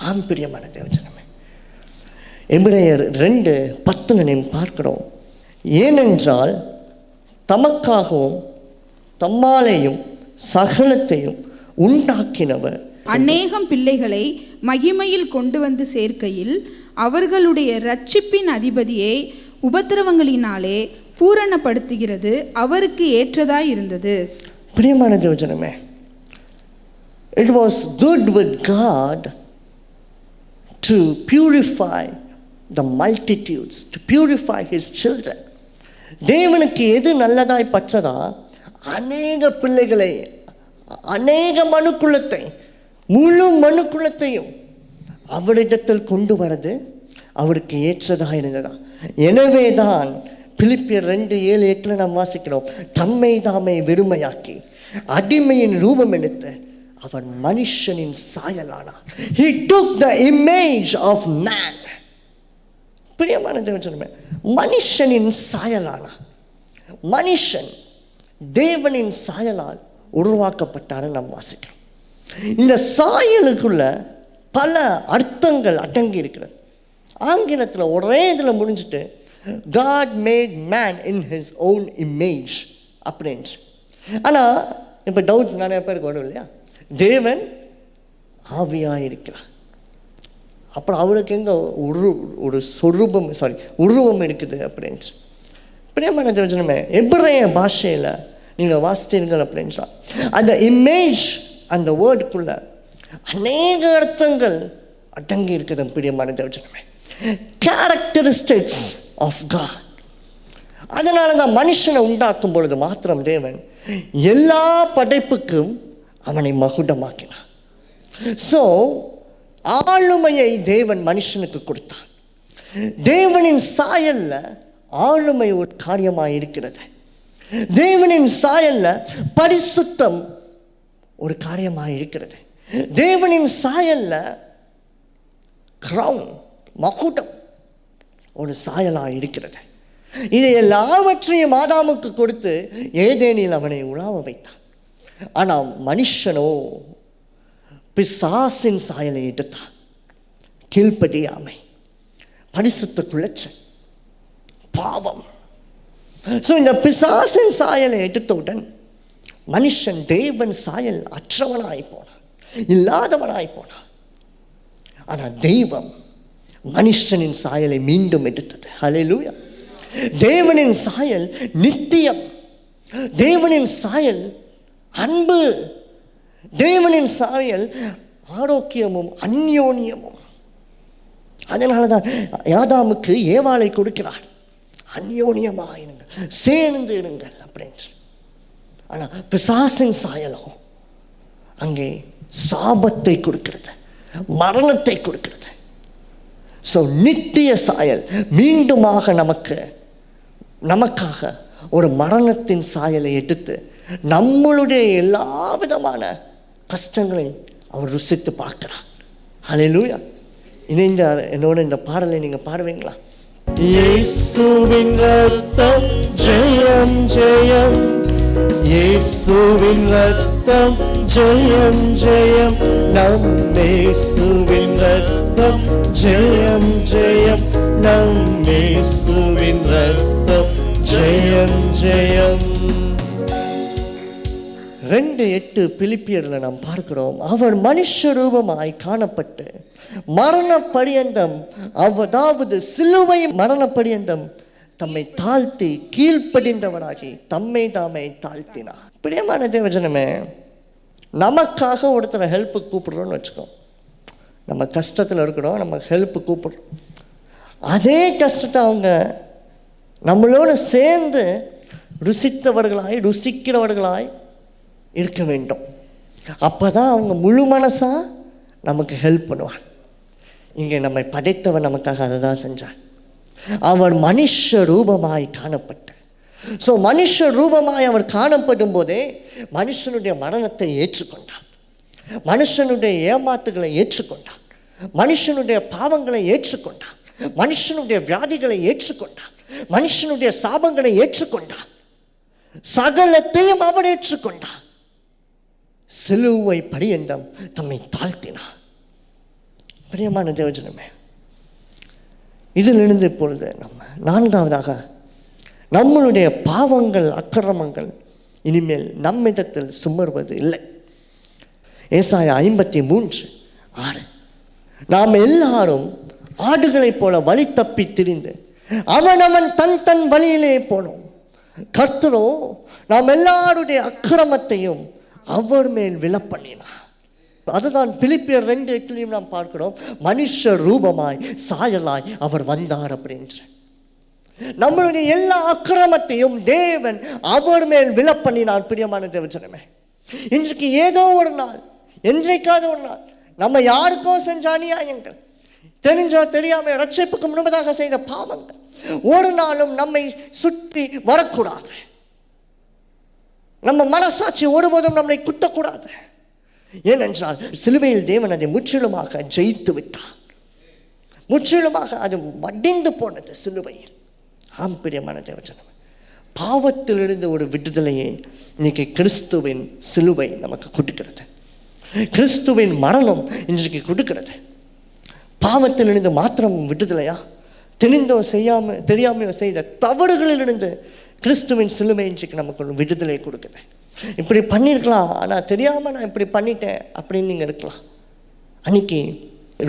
A: ஆம் பிரியமான தேவஜனமே, எபிரேயர் 2:10 பார்க்கிறோம். ஏனென்றால் தமக்காகவும் தம்மாலேயும் சகலத்தையும் உண்டாக்கினவர்
B: அநேகம் பிள்ளைகளை மகிமையில் கொண்டு வந்து சேர்க்கையில் அவர்களுடைய இரட்சிப்பின் அதிபதியை உபத்திரவங்களினாலே பூரணப்படுத்துகிறது அவருக்கு ஏற்றதாய் இருந்தது.
A: பிரியமான தேவஜனமே, It was good with God to purify the multitudes, to purify his children. தேவனுக்கு எது நல்லதாய் பற்றதா? அநேக பிள்ளைகளை, அநேக மனுக்குலத்தை, முழு மனுக்குலத்தையும் அவரிடத்தில் கொண்டு வரது அவருக்கு ஏற்றதாக இருந்ததா. எனவே தான் பிலிப்பியர் 2:7-8 நாம் வாசிக்கிறோம், தம்மை தாமே வெறுமையாக்கி அடிமையின் ரூபம் எடுத்து அவர் மனுஷனின் சாயலானார். He took the image of man. பிரியமான தேவனே, மனுஷனின் சாயலானார். மனுஷன் தேவனின் சாயலால் உருவாக்கப்பட்டார் நாம் வாசிக்கிறோம். இந்த சாயலுக்குள்ள பல அர்த்தங்கள் அடங்கி இருக்கிறது. ஆங்கிலத்தில் ஒரே இதில் முடிஞ்சுட்டு God made man in his own image அப்படின்னு. ஆனால் இப்போ டவுட்ஸ் நிறைய பேருக்கு வரும் இல்லையா? தேவன் ஆவியாக இருக்கிறார், அப்புறம் அவருக்கு எங்கே ஒரு உருவம் இருக்குது அப்படின்ட்டு. பிரியமான தேவஜனமே, எபிரேய பாஷையில் நீங்கள் வாசித்தீர்கள் அப்படின்றா அந்த இமேஜ், அந்த வேர்டுக்குள்ள அநேக அர்த்தங்கள் அடங்கி இருக்குது. பிரியமான தேவஜனமே, கேரக்டரிஸ்டிக்ஸ் ஆஃப் காட். அதனால தான் மனுஷனை உண்டாக்கும் பொழுது மாத்திரம் தேவன் எல்லா படைப்புக்கும் அவனை மகுடமாக்கினான். ஸோ ஆளுமையை தேவன் மனுஷனுக்கு கொடுத்தான். தேவனின் சாயல்ல ஆளுமை ஒரு காரியமாக இருக்கிறது. தேவனின் சாயல்ல பரிசுத்தம் ஒரு காரியமாக இருக்கிறது. தேவனின் சாயல்ல கிரவுன், மகுடம் ஒரு சாயலாக இருக்கிறது. இதை எல்லாவற்றையும் ஆதாமுக்கு கொடுத்து ஏதேனில் அவனை உலாவ வைத்தான். ஆனால் மனுஷனோ பிசாசின் சாயலை எடுத்தான். கீழ்ப்படியாமை, பரிசுத்த குலைச்சல், பாவம். ஸோ இந்த பிசாசின் சாயலை எடுத்தவுடன் மனுஷன் தேவன் சாயல் அற்றவனாய் போனான், இல்லாதவனாய் போனான். ஆனால் தெய்வம் மனுஷனின் சாயலை மீண்டும் எடுத்தது. ஹல்லேலூயா. தேவனின் சாயல் நித்தியம், தேவனின் சாயல் அன்பு, தேவனின் சாயல் ஆரோக்கியமும் அந்யோன்யமும். அதனால தான் ஆதாமுக்கு ஏவாளை கொடுக்கிறார், அந்யோன்யமாக இருங்கள், சேர்ந்து இருங்கள் அப்படின்று. ஆனால் பிசாசின் சாயலும் அங்கே சாபத்தை கொடுக்கிறது, மரணத்தை கொடுக்கிறது. ஸோ நித்திய சாயல் மீண்டுமாக நமக்காக ஒரு மரணத்தின் சாயலை எடுத்து நம்மளுடைய எல்லா விதமான கஷ்டங்களையும் அவர் ருசித்து பார்க்கிறார். ஹல்லேலூயா. இணைந்த என்னோட இந்த பாடலை நீங்கள் பாடுவீங்களா?
C: இயேசுவின் ரத்தம் ஜெயம் ஜெயம், இயேசுவின் ரத்தம் ஜெயம் ஜெயம், நம் இயேசுவின் ரத்தம் ஜெயம் ஜெயம், நம் இயேசுவின் ரத்தம் ஜெயம் ஜெயம்.
A: 2:8 பிலிப்பியரில் நாம் பார்க்கிறோம், அவர் மனுஷ ரூபமாய் காணப்பட்டு மரண பரியந்தம், அதாவது சிலுவை மரண பரியந்தம் தம்மை தாழ்த்தி கீழ்ப்படிந்தவராகி தம்மை தாமே தாழ்த்தினார். பிரியமான தேவஜனமே, நமக்காக ஒருத்தரை ஹெல்ப்பு கூப்பிடுறோன்னு வச்சுக்கோ. நம்ம கஷ்டத்தில் இருக்கிறோம், நம்ம ஹெல்ப்பு கூப்பிடுறோம். அதே கஷ்டத்தை அவங்க நம்மளோடு சேர்ந்து ருசிக்கிறவர்களாய் இருக்க வேண்டும். அப்போ தான் அவங்க முழு மனசாக நமக்கு ஹெல்ப் பண்ணுவான். இங்கே நம்மை படைத்தவன் நமக்காக அதை தான் செஞ்சான். அவர் மனுஷ ரூபமாய் காணப்பட்ட, ஸோ மனுஷ ரூபமாய் அவர் காணப்படும் போதே மனுஷனுடைய மரணத்தை ஏற்றுக்கொண்டான், மனுஷனுடைய ஏமாத்துகளை ஏற்றுக்கொண்டான், மனுஷனுடைய பாவங்களை ஏற்றுக்கொண்டான், மனுஷனுடைய வியாதிகளை ஏற்றுக்கொண்டான், மனுஷனுடைய சாபங்களை ஏற்றுக்கொண்டான், சகலத்தையும் அவர் ஏற்றுக்கொண்டான். சிலுவை பரியந்தம் தம்மை தாழ்த்தினார். பிரியமான தேவஜனமே, இதிலிருந்து இப்பொழுது நம்ம 4வதாக நம்மளுடைய பாவங்கள் அக்கிரமங்கள் இனிமேல் நம்மிடத்தில் சுமர்வது இல்லை. ஏசாயா 53:6, நாம் எல்லாரும் ஆடுகளைப் போல வழி தப்பி திரிந்து அவனவன் தன் வழியிலே போனோம், கர்த்தரோ நாம் எல்லாருடைய அக்கிரமத்தையும் அவர் மேல் விழப்பண்ணினார். அதுதான் பிலிப்பியர் 2:8 நாம் பார்க்கிறோம், மனுஷ ரூபமாய் சாயலாய் அவர் வந்தார் அப்படின்று. நம்மளுடைய எல்லா அக்கிரமத்தையும் தேவன் அவர் மேல் விழப்பண்ணினார். பிரியமான தேவஜனமே, இன்றைக்கு ஏதோ ஒரு நாள், என்றைக்காவது ஒரு நாள் நம்ம யாருக்கோ செஞ்ச அநியாயங்கள், தெரிஞ்சோ தெரியாம ரட்சிப்புக்கு முன்பதாக செய்த பாவங்கள் ஒரு நாளும் நம்மை சுற்றி வரக்கூடாது. நம்ம மனசாட்சி ஒருபோதும் நம்மை குத்தக்கூடாது. ஏனென்றால் சிலுவையில் தேவன் அதை முற்றிலுமாக ஜெயித்து விட்டார். முற்றிலுமாக அது மடிந்து போனது சிலுவையில். ஆம் பிரியமான தேவஜனமே, பாவத்திலிருந்து ஒரு விடுதலையை இன்னைக்கு கிறிஸ்துவின் சிலுவை நமக்கு கொடுக்கிறது. கிறிஸ்துவின் மரணம் இன்றைக்கு கொடுக்கிறது. பாவத்திலிருந்து மாத்திரம் விடுதலையா? தெரிந்தோ தெரியாமையோ செய்த தவறுகளிலிருந்து கிறிஸ்துவின் சிலுவை இன்றைக்கு நமக்கு ஒரு விடுதலை கொடுக்குது. இப்படி பண்ணியிருக்கலாம், ஆனால் தெரியாமல் நான் இப்படி பண்ணிட்டேன் அப்படின்னு நீங்கள் இருக்கலாம். அன்றைக்கி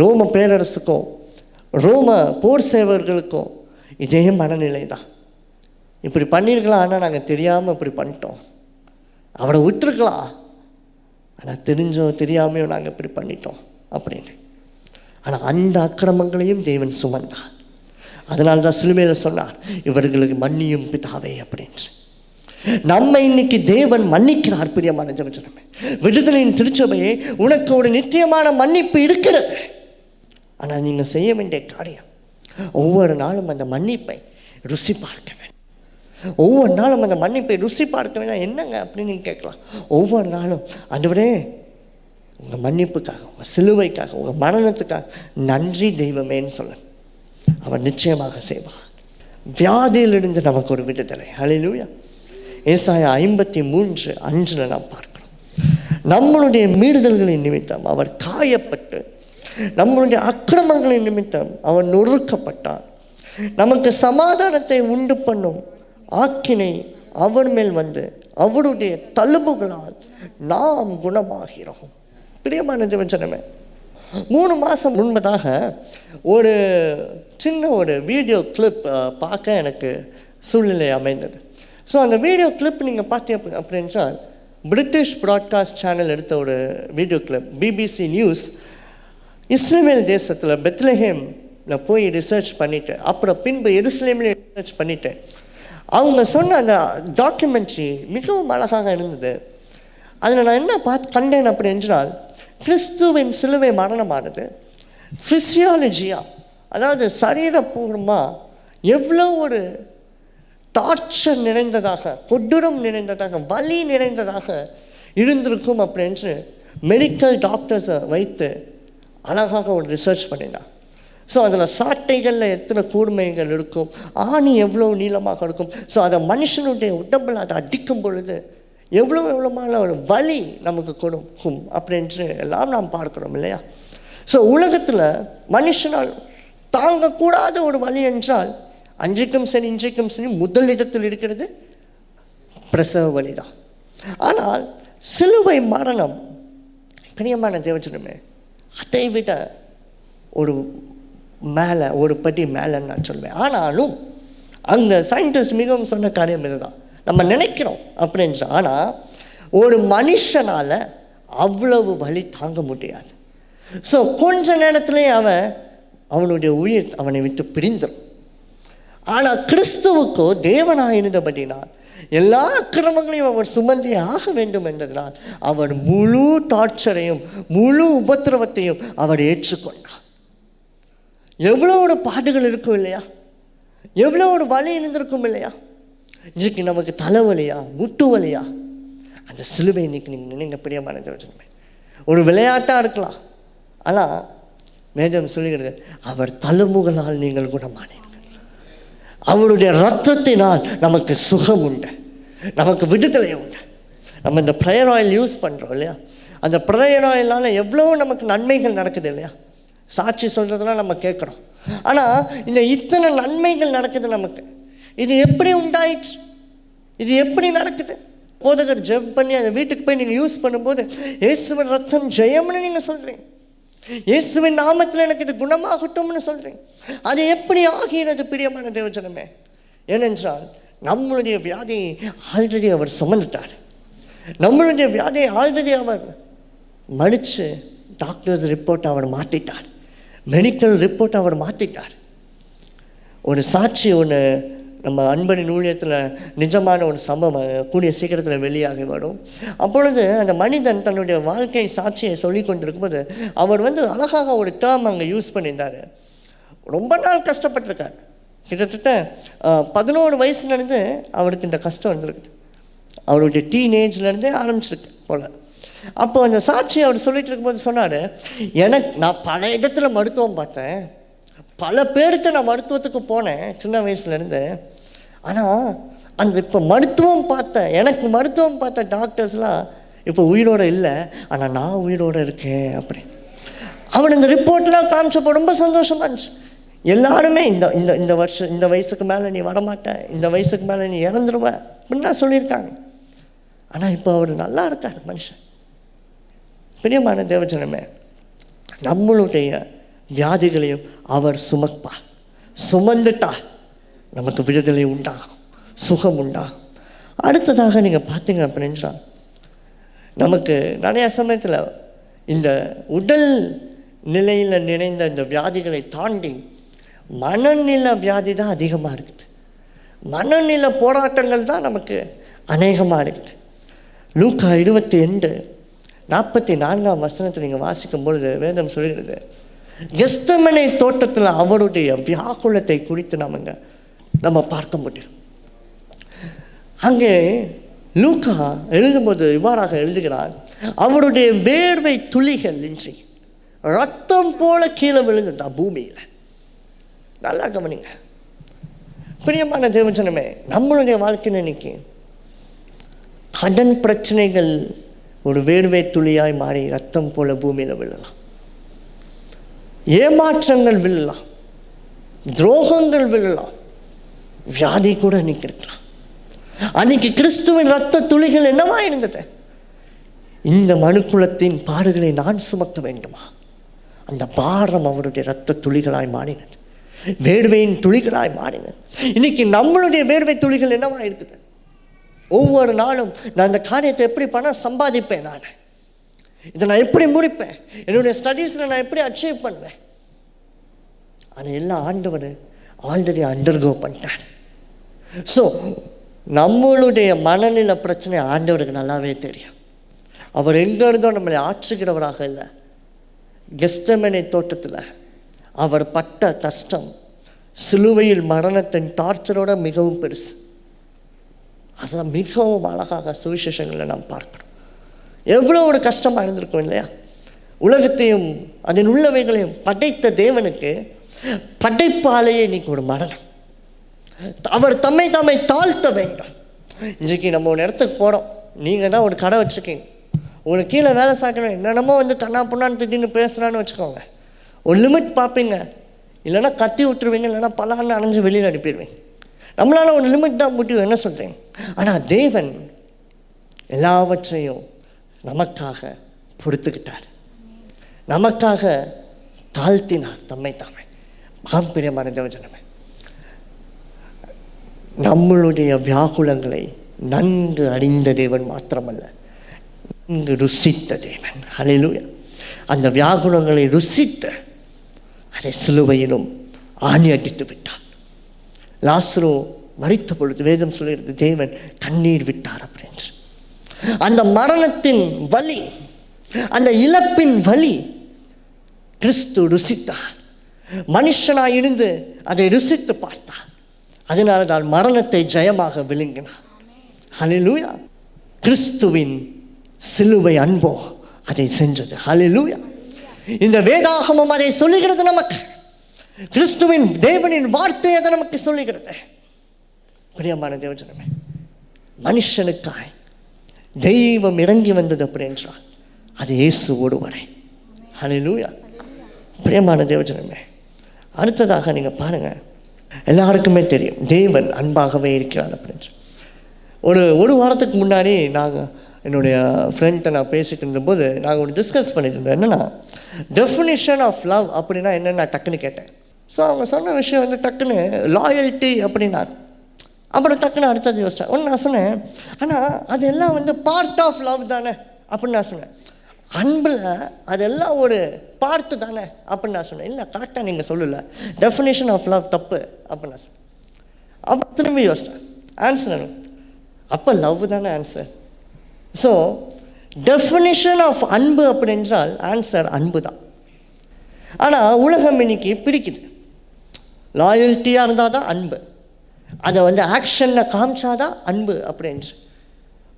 A: ரோம பேரரசுக்கும் ரோம போர் சேவர்களுக்கும் இதே மனநிலை தான். இப்படி பண்ணியிருக்கலாம், ஆனால் நாங்கள் தெரியாமல் இப்படி பண்ணிட்டோம். அவரை விட்டுருக்கலாம், ஆனால் தெரிஞ்சோ தெரியாமையோ நாங்கள் இப்படி பண்ணிட்டோம் அப்படின்னு. ஆனால் அந்த அக்கிரமங்களையும் தேவன் சுமந்தார். அதனால தான் சிலுவையில் சொன்னார், இவர்களுக்கு மன்னியும் பிதாவே அப்படின்று. நம்ம இன்னைக்கு தேவன் மன்னிக்கிறார். பிரியமான ஜனமே, விடுதலையின் திருச்சபையே உனக்கு ஒரு நித்தியமான மன்னிப்பு இருக்கிறது. ஆனால் நீங்கள் செய்ய வேண்டிய காரியம், ஒவ்வொரு நாளும் அந்த மன்னிப்பை ருசி பார்க்க வேண்டும். ஒவ்வொரு நாளும் அந்த மன்னிப்பை ருசி பார்க்க வேண்டாம். என்னங்க அப்படின்னு நீங்கள் கேட்கலாம். ஒவ்வொரு நாளும் ஆண்டவரே உங்கள் மன்னிப்புக்காக, உங்கள் சிலுவைக்காக, உங்கள் மரணத்துக்காக நன்றி தெய்வமேன்னு சொல்ல அவர் நிச்சயமாக செய்வார். வியாதியிலிருந்து நமக்கு ஒரு விடுதலை. ஹல்லேலூயா. ஏசாயா 53:5 நாம் பார்க்கிறோம், நம்மளுடைய மீறுதல்களின் நிமித்தம் அவர் காயப்பட்டு, நம்மளுடைய அக்கிரமங்களின் நிமித்தம் அவர் நொறுக்கப்பட்டார். நமக்கு சமாதானத்தை உண்டு பண்ணும் ஆக்கினை அவர் மேல் வந்து, அவருடைய தழும்புகளால் நாம் குணமாகிறோம். பிரியமான தேவஜனமே, 3 மாதம் முன்பதாக ஒரு சின்ன ஒரு வீடியோ கிளிப் பார்க்க எனக்கு சூழ்நிலை அமைந்தது. ஸோ அந்த வீடியோ கிளிப் நீங்கள் பார்த்தீங்க அப்படின்னால், பிரிட்டிஷ் ப்ராட்காஸ்ட் சேனல் எடுத்த ஒரு video clip. BBC news Israel தேசத்தில் பெத்லஹேமில் போய் ரிசர்ச் பண்ணிவிட்டு, அப்புறம் பின்பு எருசலேமில் ரிசர்ச் பண்ணிவிட்டு, அவங்க சொன்ன அந்த டாக்குமெண்ட்ரி மிகவும் அழகாக இருந்தது. அதில் நான் என்ன கண்டேன் அப்படி என்றால், கிறிஸ்துவின் சிலுவை மரணமானது ஃபிசியாலஜியாக, அதாவது சரீரபூர்வமாக எவ்வளோ ஒரு டார்ச்சர் நிறைந்ததாக, கொடூரம் நிறைந்ததாக, வலி நிறைந்ததாக இருந்திருக்கும் அப்படின்னு மெடிக்கல் டாக்டர்ஸை வைத்து அழகாக ஒரு ரிசர்ச் பண்ணினார். ஸோ அதில் சாட்டைகளில் எத்தனை கூர்மைகள் இருக்கும், ஆணி எவ்வளோ நீளமாக இருக்கும், ஸோ அதை மனுஷனுடைய உடம்பில் அதை அடிக்கும் பொழுது எவ்வளோமான ஒரு வலி நமக்கு கொடுக்கும் அப்படின்று எல்லாம் நாம் பார்க்கிறோம் இல்லையா? ஸோ உலகத்தில் மனுஷனால் தாங்கக்கூடாத ஒரு வலி என்றால் அன்றைக்கும் சரி இன்றைக்கும் சரி முதலிடத்தில் இருக்கிறது பிரசவ வலி தான். ஆனால் சிலுவை மரணம், பிரியமான தேவஜனமே, அதை விட ஒரு மேலே, ஒரு படி மேலேன்னு நான் சொல்வேன். ஆனாலும் அந்த சயின்டிஸ்ட் மிகவும் சொன்ன காரியம் இதுதான். நம்ம நினைக்கிறோம் அப்படின்ற, ஆனால் ஒரு மனுஷனால் அவ்வளவு வலி தாங்க முடியாது. ஸோ கொஞ்ச நேரத்துலேயே அவனுடைய உயிர் அவனை விட்டு பிரிந்துடும். ஆனால் கிறிஸ்துவுக்கோ தேவனாக இருந்தபடினால் எல்லா அக்கிரமங்களையும் அவர் சுமந்தே ஆக வேண்டும் என்றதனால் அவர் முழு டார்ச்சரையும் முழு உபத்திரவத்தையும் அவர் ஏற்றுக்கொண்டார். எவ்வளோ ஒரு பாடுகள் இருக்கும் இல்லையா? எவ்வளோ ஒரு வலி இருந்திருக்கும் இல்லையா? இன்றைக்கு நமக்கு தலைவலியா, முட்டு வலியா? அந்த சிலுவை இன்னைக்கு நீங்கள் நினைங்க பிரியமான தேவஜனமே, ஒரு விளையாட்டாக இருக்கலாம். ஆனால் வேதம் சொல்லுகிறது, அவர் தழும்புகளால் நீங்கள் குணமானீர்கள், அவருடைய இரத்தத்தினால் நமக்கு சுகம் உண்டு, நமக்கு விடுதலை உண்டு. நம்ம இந்த ப்ரேயர் ஆயில் யூஸ் பண்ணுறோம் இல்லையா? அந்த ப்ரேயர் ஆயிலால் எவ்வளோ நமக்கு நன்மைகள் நடக்குது இல்லையா? சாட்சி சொல்கிறதெல்லாம் நம்ம கேட்குறோம். ஆனால் இந்த இத்தனை நன்மைகள் நடக்குது நமக்கு. இது எப்படி உண்டாயிற்று? இது எப்படி நடக்குது? போதகர் ஜெபம் பண்ணி அந்த வீட்டுக்கு போய் நீங்கள் யூஸ் பண்ணும்போது இயேசுவின் ரத்தம் ஜெயம்னு நீங்கள் சொல்கிறீங்க, இயேசுவின் நாமத்தில் எனக்கு இது குணமாகட்டும்னு சொல்கிறீங்க. அது எப்படி ஆகிறது பிரியமான தேவஜனமே? ஏனென்றால் நம்மளுடைய வியாதியை ஆல்ரெடி அவர் சுமந்துட்டார். நம்மளுடைய வியாதியை ஆல்ரெடி அவர் மடித்து டாக்டர்ஸ் ரிப்போர்ட் அவர் மாற்றிட்டார், மெடிக்கல் ரிப்போர்ட் அவர் மாற்றிட்டார். ஒரு சாட்சி ஒன்று நம்ம அன்பரின் ஊழியத்தில் நிஜமான ஒரு சம்பவம் கூடிய சீக்கிரத்தில் வெளியாகி வரும். அப்பொழுது அந்த மனிதன் தன்னுடைய வாழ்க்கை சாட்சியை சொல்லி கொண்டிருக்கும்போது அவர் அழகாக ஒரு டேர்ம் அங்கே யூஸ் பண்ணியிருந்தார். ரொம்ப நாள் கஷ்டப்பட்டிருக்கார். கிட்டத்தட்ட 11 வயசுலேருந்து அவருக்கு இந்த கஷ்டம் வந்துருக்குது. அவருடைய டீனேஜ்லேருந்தே ஆரம்பிச்சிருக்கு போல். அப்போ அந்த சாட்சி அவர் சொல்லிட்டு இருக்கும்போது சொன்னார், நான் பல இடத்துல மருத்துவம் பார்த்தேன், பல பேருக்கு நான் மருத்துவத்துக்கு போனேன் சின்ன வயசுலேருந்து. ஆனால் இப்போ எனக்கு மருத்துவம் பார்த்த டாக்டர்ஸ்லாம் இப்போ உயிரோடு இல்லை, ஆனால் நான் உயிரோடு இருக்கேன் அப்படி. அவன் இந்த ரிப்போர்ட்லாம் காமிச்சப்போ ரொம்ப சந்தோஷமாக இருந்துச்சு. எல்லாருமே இந்த வயசுக்கு மேலே நீ வரமாட்ட, இந்த வயசுக்கு மேலே நீ இறந்துருவ அப்படின்னா சொல்லியிருக்காங்க. ஆனால் இப்போ அவர் நல்லா இருக்கார் மனுஷன். பிரியமான தேவஜனமே, நம்மளுடைய வியாதிகளையும் அவர் சுமப்பார். சுமந்துட்டா நமக்கு விடுதலை உண்டாகும், சுகம் உண்டாகும். அடுத்ததாக நீங்கள் பார்த்தீங்க அப்படின்னா, நமக்கு நிறைய சமயத்தில் இந்த உடல் நிலையில் நிறைந்த இந்த வியாதிகளை தாண்டி மனநில வியாதி தான் அதிகமாக இருக்குது. மனநில போராட்டங்கள் தான் நமக்கு அநேகமாக இருக்குது. லூக்கா 22:44 நீங்கள் வாசிக்கும் பொழுது வேதம் சொல்கிறது, கெத்செமனே தோட்டத்தில் அவருடைய வியாகுலத்தை குறித்து நம்ம பார்க்க முடியும். அங்கே லூக்கா எழுதும்போது இவ்வாறாக எழுதுகிறார், அவருடைய வேர்வை துளிகள் இன்றி ரத்தம் போல கீழே விழுந்ததா பூமியில். நல்லா கவனிங்க பிரியமான தேவஜனமே, நம்மளுடைய வாழ்க்கையில் இன்னைக்கு கடன் பிரச்சனைகள் ஒரு வேர்வை துளியாய் மாறி ரத்தம் போல பூமியில் விழலாம். ஏமாற்றங்கள் விழலாம், துரோகங்கள் விழலாம், வியாதி கூட அன்னைக்கு இருக்கலாம். அன்னைக்கு கிறிஸ்துவின் ரத்த துளிகள் என்னவா இருந்தது? இந்த மனுக்குலத்தின் பாடுகளை நான் சுமக்க வேண்டுமா? அந்த பாரம் அவருடைய இரத்த துளிகளாய் மாறினது, வேர்வையின் துளிகளாய் மாறினது. இன்னைக்கு நம்மளுடைய வேர்வை துளிகள் என்னவா இருக்குது? ஒவ்வொரு நாளும் நான் இந்த காரியத்தை எப்படி பணம் சம்பாதிப்பேன், இதை நான் எப்படி முடிப்பேன், என்னுடைய ஸ்டடீஸில் நான் எப்படி அச்சீவ் பண்ணுவேன். ஆனால் எல்லாம் ஆண்டவர் ஆல்ரெடி அண்டர்கோ பண்ணிட்டார். ஸோ நம்மளுடைய மனநிலை பிரச்சனை ஆண்டவருக்கு நல்லாவே தெரியும். அவர் எங்கே இருந்தோ நம்மளை ஆற்றுகிறவராக இல்லை. கெத்செமனே தோட்டத்தில் அவர் பட்ட கஷ்டம் சிலுவையில் மரணத்தின் டார்ச்சரோட மிகவும் பெருசு. அதுதான் மிகவும் அழகாக சுவிசேஷங்களில் நாம் பார்க்கிறோம். எவ்வளோ ஒரு கஷ்டமாக இருந்திருக்கும் இல்லையா? உலகத்தையும் அதன் உள்ளவைகளையும் படைத்த தேவனுக்கு படைப்பாலேயே இன்னைக்கு ஒரு மரணம். அவர் தம்மை தாழ்த்த வேண்டும். இன்றைக்கு நம்ம ஒரு இடத்துக்கு போகிறோம், நீங்கள் தான் ஒரு கடை வச்சுருக்கீங்க, உங்களுக்கு கீழே வேலை சாக்கணும், என்னென்னமோ கண்ணா புண்ணான்னு திடீர்னு பேசுகிறான்னு வச்சுக்கோங்க. ஒரு லிமிட் பார்ப்பீங்க, இல்லைன்னா கத்தி விட்டுருவீங்க, இல்லைன்னா பலான்னு அணைஞ்சு வெளியில் அனுப்பிடுவீங்க. நம்மளால ஒரு லிமிட் தான் முடியும், என்ன சொல்கிறீங்க? ஆனால் தேவன் எல்லாவற்றையும் நமக்காக பொறுத்துக்கிட்டார், நமக்காக தாழ்த்தினார் தம்மை தாமே. பிரியமான தேவஜனமே, நம்மளுடைய வியாகுலங்களை நன்கு அறிந்த தேவன் மாத்திரமல்ல, நன்கு ருசித்த தேவன். ஹல்லேலூயா. அந்த வியாகுலங்களை ருசித்து அதை சிலுவையிலும் ஆணி அடித்து விட்டார். லாசரு மரித்த பொழுது வேதம் சொல்கிறது தேவன் கண்ணீர் விட்டார் அப்படின்னு. அந்த மரணத்தின் வலி, அந்த இழப்பின் வலி கிறிஸ்து ருசித்தார். மனுஷனாய் இருந்து அதை ருசித்து பார்த்தார். அதனால தான் மரணத்தை ஜெயமாக விழுங்கினார். ஹல்லேலூயா. கிறிஸ்துவின் சிலுவை அன்போ அதை செஞ்சது. ஹல்லேலூயா. இந்த வேதாகமம் அதை சொல்லுகிறது நமக்கு. கிறிஸ்துவின் தேவனின் வார்த்தை அதை நமக்கு சொல்லுகிறது. பிரியமான தேவஜனமே, மனுஷனுக்காய் தெய்வம் இறங்கி வந்தது அப்படி என்றால் அது இயேசு ஒருவரே. ஹல்லேலூயா. பிரியமான தேவஜனமே, அடுத்ததாக நீங்கள் பாருங்கள், எல்லாருக்குமே தெரியும் தேவன் அன்பாகவே இருக்கிறார் அப்படின்னு. ஒரு வாரத்துக்கு முன்னாடி நாங்கள் என்னுடைய ஃப்ரெண்ட்டை நான் பேசிகிட்டு இருந்தபோது நாங்கள் ஒரு டிஸ்கஸ் பண்ணிட்டு இருந்தோம். என்னென்னா டெஃபினிஷன் ஆஃப் லவ் அப்படின்னா என்னென்னு நான் டக்குன்னு கேட்டேன். ஸோ அவங்க சொன்ன விஷயம் டக்குன்னு லாயல்ட்டி அப்படின்னாரு. அப்புறம் டக்குன்னு அடுத்தது யோசித்தேன். ஒன்று நான் சொன்னேன், ஆனால் அதெல்லாம் பார்ட் ஆஃப் லவ் தானே அப்படின்னு நான் சொன்னேன். அன்பில் அதெல்லாம் ஒரு பார்த்து தானே அப்படின்னு நான் சொன்னேன். இல்லை, கரெக்டாக நீங்கள் சொல்லலை, டெஃபினேஷன் ஆஃப் லவ் தப்பு அப்படின்னு நான் சொன்னேன். அப்போ திரும்பி யோசித்தேன், ஆன்சர் அப்போ லவ் தானே ஆன்சர். ஸோ டெஃபினிஷன் ஆஃப் அன்பு அப்படி என்றால் ஆன்சர் அன்பு தான். ஆனால் உலகம் இன்னைக்கு பிரிக்குது. லாயல்ட்டியாக இருந்தால் தான் அன்பு, அதை ஆக்ஷனில் காமிச்சாதான் அன்பு அப்படின்னு.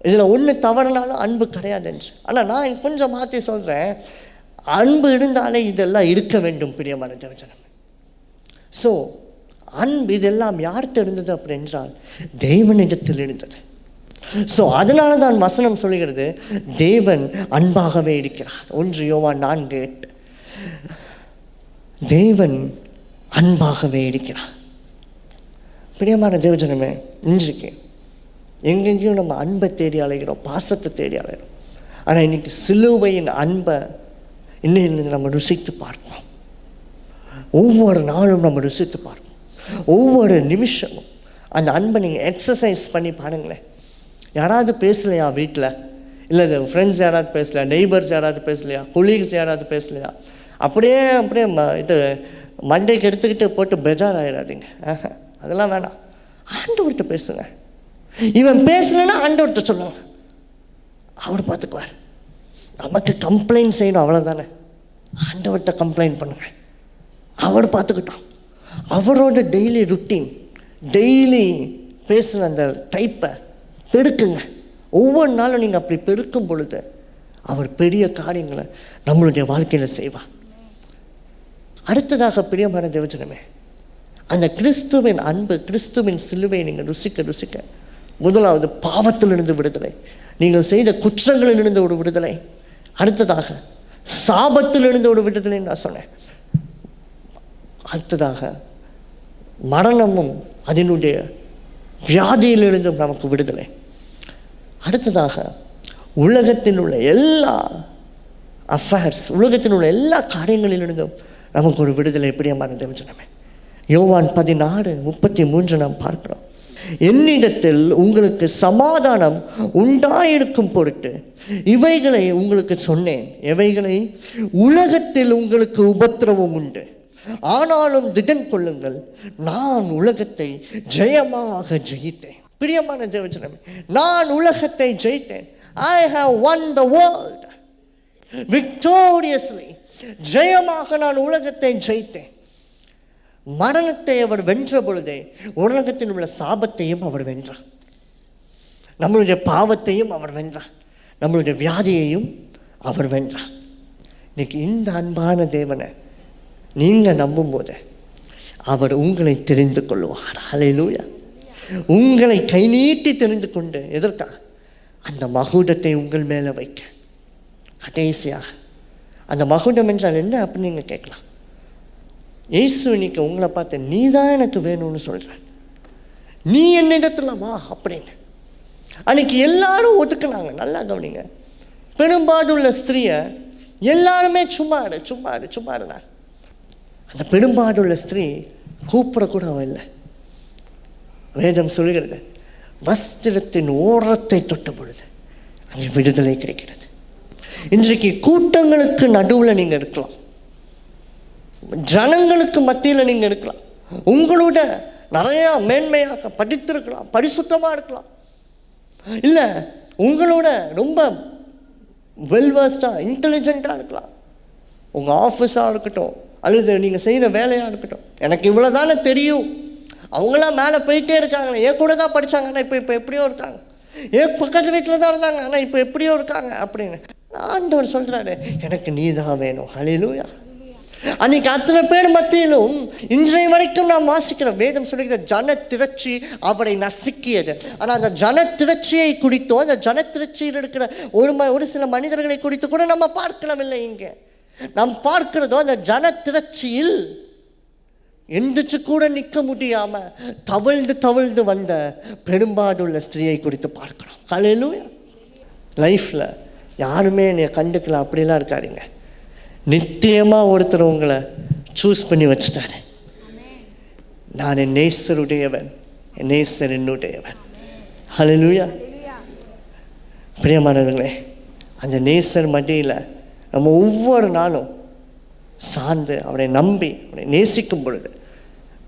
A: இதில் ஒன்று தவறுனாலும் அன்பு கிடையாதுன்னு. ஆனால் நான் கொஞ்சம் மாற்றி சொல்கிறேன், அன்பு இருந்தாலே இதெல்லாம் இருக்க வேண்டும் பிரியமான தேவஜனம். ஸோ அன்பு இதெல்லாம் யார்கிட்ட இருந்தது அப்படி என்றால் தேவனிடத்தில் இருந்தது. ஸோ அதனால தான் வசனம் சொல்லுகிறது தேவன் அன்பாகவே இருக்கிறார். 1 யோவான் 4:8 தேவன் அன்பாகவே இருக்கிறார். பிரியமான தேவஜனமே, இன்றைக்கு எங்கெங்கேயும் நம்ம அன்பை தேடி அலைகிறோம், பாசத்தை தேடி அலைகிறோம். ஆனால் இன்றைக்கி சிலுவையின் அன்பை இன்னையிலிருந்து நம்ம ருசித்து பார்ப்போம். ஒவ்வொரு நாளும் நம்ம ருசித்து பார்ப்போம். ஒவ்வொரு நிமிஷமும் அந்த அன்பை நீங்கள் எக்ஸசைஸ் பண்ணி பாருங்களேன். யாராவது பேசலையா வீட்டில், இல்லை ஃப்ரெண்ட்ஸ் யாராவது பேசலையா, நெய்பர்ஸ் யாராவது பேசலையா, கொலீக்ஸ் யாராவது பேசலையா, அப்படியே இது மண்டைக்கு எடுத்துக்கிட்டு போட்டு பெஜார் ஆகிடாதீங்க. அதெல்லாம் வேணாம். ஆண்டவர்கிட்ட பேசுங்க. இவன் பேசலைன்னா ஆண்டவர்கிட்ட சொல்லுங்க, அவர் பார்த்துக்குவார். நமக்கு கம்ப்ளைண்ட் செய்யணும், அவ்வளோதானே. ஆண்டவர்கிட்ட கம்ப்ளைண்ட் பண்ணுங்க, அவர் பார்த்துக்கிட்டோம். அவரோட டெய்லி ருட்டீன், டெய்லி பேசுகிற அந்த டைப்பை பெருக்குங்க. ஒவ்வொரு நாளும் நீங்கள் அப்படி பெருக்கும் பொழுது அவர் பெரிய காரியங்களை நம்மளுடைய வாழ்க்கையில் செய்வார். அடுத்ததாக பிரியமான தேவஜனமே, அந்த கிறிஸ்துவின் அன்பு, கிறிஸ்துவின் சிலுவையை நீங்கள் ருசிக்க ருசிக்க, முதலாவது பாவத்திலிருந்து விடுதலை, நீங்கள் செய்த குற்றங்களிலிருந்து ஒரு விடுதலை. அடுத்ததாக சாபத்திலிருந்து ஒரு விடுதலை நான் சொன்னேன். அடுத்ததாக மரணமும் அதனுடைய வியாதியிலிருந்தும் நமக்கு விடுதலை. அடுத்ததாக உலகத்தில் உள்ள எல்லா அஃபேர்ஸ், உலகத்தில் உள்ள எல்லா காரியங்களிலிருந்தும் நமக்கு ஒரு விடுதலை. பிரியமான தேவஜனமே, யோவான் 16:33 நாம் பார்க்கிறோம். என்னிடத்தில் உங்களுக்கு சமாதானம் உண்டாயிருக்கும் பொருட்டு இவைகளை உங்களுக்கு சொன்னேன். எவைகளை? உலகத்தில் உங்களுக்கு உபத்திரவம் உண்டு, ஆனாலும் திடன் கொள்ளுங்கள், நான் உலகத்தை ஜெயமாக ஜெயித்தேன். பிரியமான தேவஜனமே, நான் உலகத்தை ஜெயித்தேன். I have won the world victoriously. ஜெயமாக நான் உலகத்தை ஜெயித்தேன். மரணத்தை அவர் வென்ற பொழுதே உலகத்தில் உள்ள சாபத்தையும் அவர் வென்றார், நம்மளுடைய பாவத்தையும் அவர் வென்றார், நம்மளுடைய வியாதியையும் அவர் வென்றார். இன்னைக்கு இந்த அன்பான தேவனை நீங்கள் நம்பும்போது அவர் உங்களை தெரிந்து கொள்வார். ஹல்லேலூயா. உங்களை கை நீட்டி தெரிந்து கொண்டு எதற்காக? அந்த மகுடத்தை உங்கள் மேலே வைக்க. கடைசியாக அந்த மகுடம் என்றால் என்ன அப்படின்னு நீங்கள் கேட்கலாம். இயேசு இன்னைக்கு உங்களை பார்த்து நீ தான் எனக்கு வேணும்னு சொல்கிறேன், நீ என்னிடத்துல வா அப்படின்னு. அன்னைக்கு எல்லாரும் ஒதுக்குனாங்க. நல்லா கவனிங்க, பெரும்பாடுள்ள ஸ்திரீயை எல்லாருமே சும்மாரு சும்மாரு சும்மாருனார். அந்த பெரும்பாடுள்ள ஸ்திரீ கூப்பிடக்கூட அவன் இல்லை. வேதம் சொல்கிறது வஸ்திரத்தின் ஓரத்தை தொட்ட பொழுது அங்கே விடுதலை கிடைக்கிறது. இன்றைக்கு கூட்டங்களுக்கு நடுவில் நீங்கள் இருக்கலாம், ஜனங்களுக்கு மத்தியில் நீங்கள் இருக்கலாம், உங்களோட நிறையா மேன்மையாக படித்திருக்கலாம், பரிசுத்தமாக இருக்கலாம், இல்லை உங்களோட ரொம்ப வெல்வர்ஸ்டாக இன்டெலிஜென்ட்டாக இருக்கலாம். உங்கள் ஆஃபீஸாக இருக்கட்டும், அல்லது நீங்கள் செய்கிற வேலையாக இருக்கட்டும். எனக்கு இவ்வளோ தானே தெரியும், அவங்களாம் மேலே போயிட்டே இருக்காங்க, என் கூட தான் படித்தாங்க, ஆனால் இப்போ எப்படியோ இருக்காங்க, என் பக்கத்து வீட்டில் தான் இருந்தாங்க, ஆனால் இப்போ எப்படியோ இருக்காங்க அப்படின்னு. ஆண்டவர் சொல்கிறாரு, எனக்கு நீ தான் வேணும். ஹல்லேலூயா. அன்னைக்கு அத்தனை பேர் மத்தியிலும் இன்றைய வரைக்கும் நாம் வாசிக்கிற வேதம் சொல்லுகிற ஜன திரட்சி அவரை நசுக்கியது. ஆனால் அந்த ஜன திரட்சியை குறித்தோ, அந்த ஜன திரட்சியில் இருக்கிற ஒரு சில மனிதர்களை குறித்து கூட நம்ம பார்க்கலவில்லை. இங்கே நாம் பார்க்கிறதோ அந்த ஜன திரட்சியில் எந்திரிச்சு கூட நிற்க முடியாம தவழ்ந்து தவழ்ந்து வந்த பெரும்பாடுள்ள ஸ்திரீயை குறித்து பார்க்கிறோம். ஹல்லேலூயா. லைஃப்ல யாருமே என்னை கண்டுக்கலாம் அப்படிலாம் இருக்காதீங்க. நித்தியமாக ஒருத்தர் உங்களை சூஸ் பண்ணி வச்சுட்டாரு. நான் என் நேசருடையவன், என் நேசர் என்னுடையவன். ஹல்லேலூயா. பிரியமானவர்களே, அந்த நேசர் மடியில் நம்ம ஒவ்வொரு நாளும் சார்ந்து அவரை நம்பி அவரை நேசிக்கும் பொழுது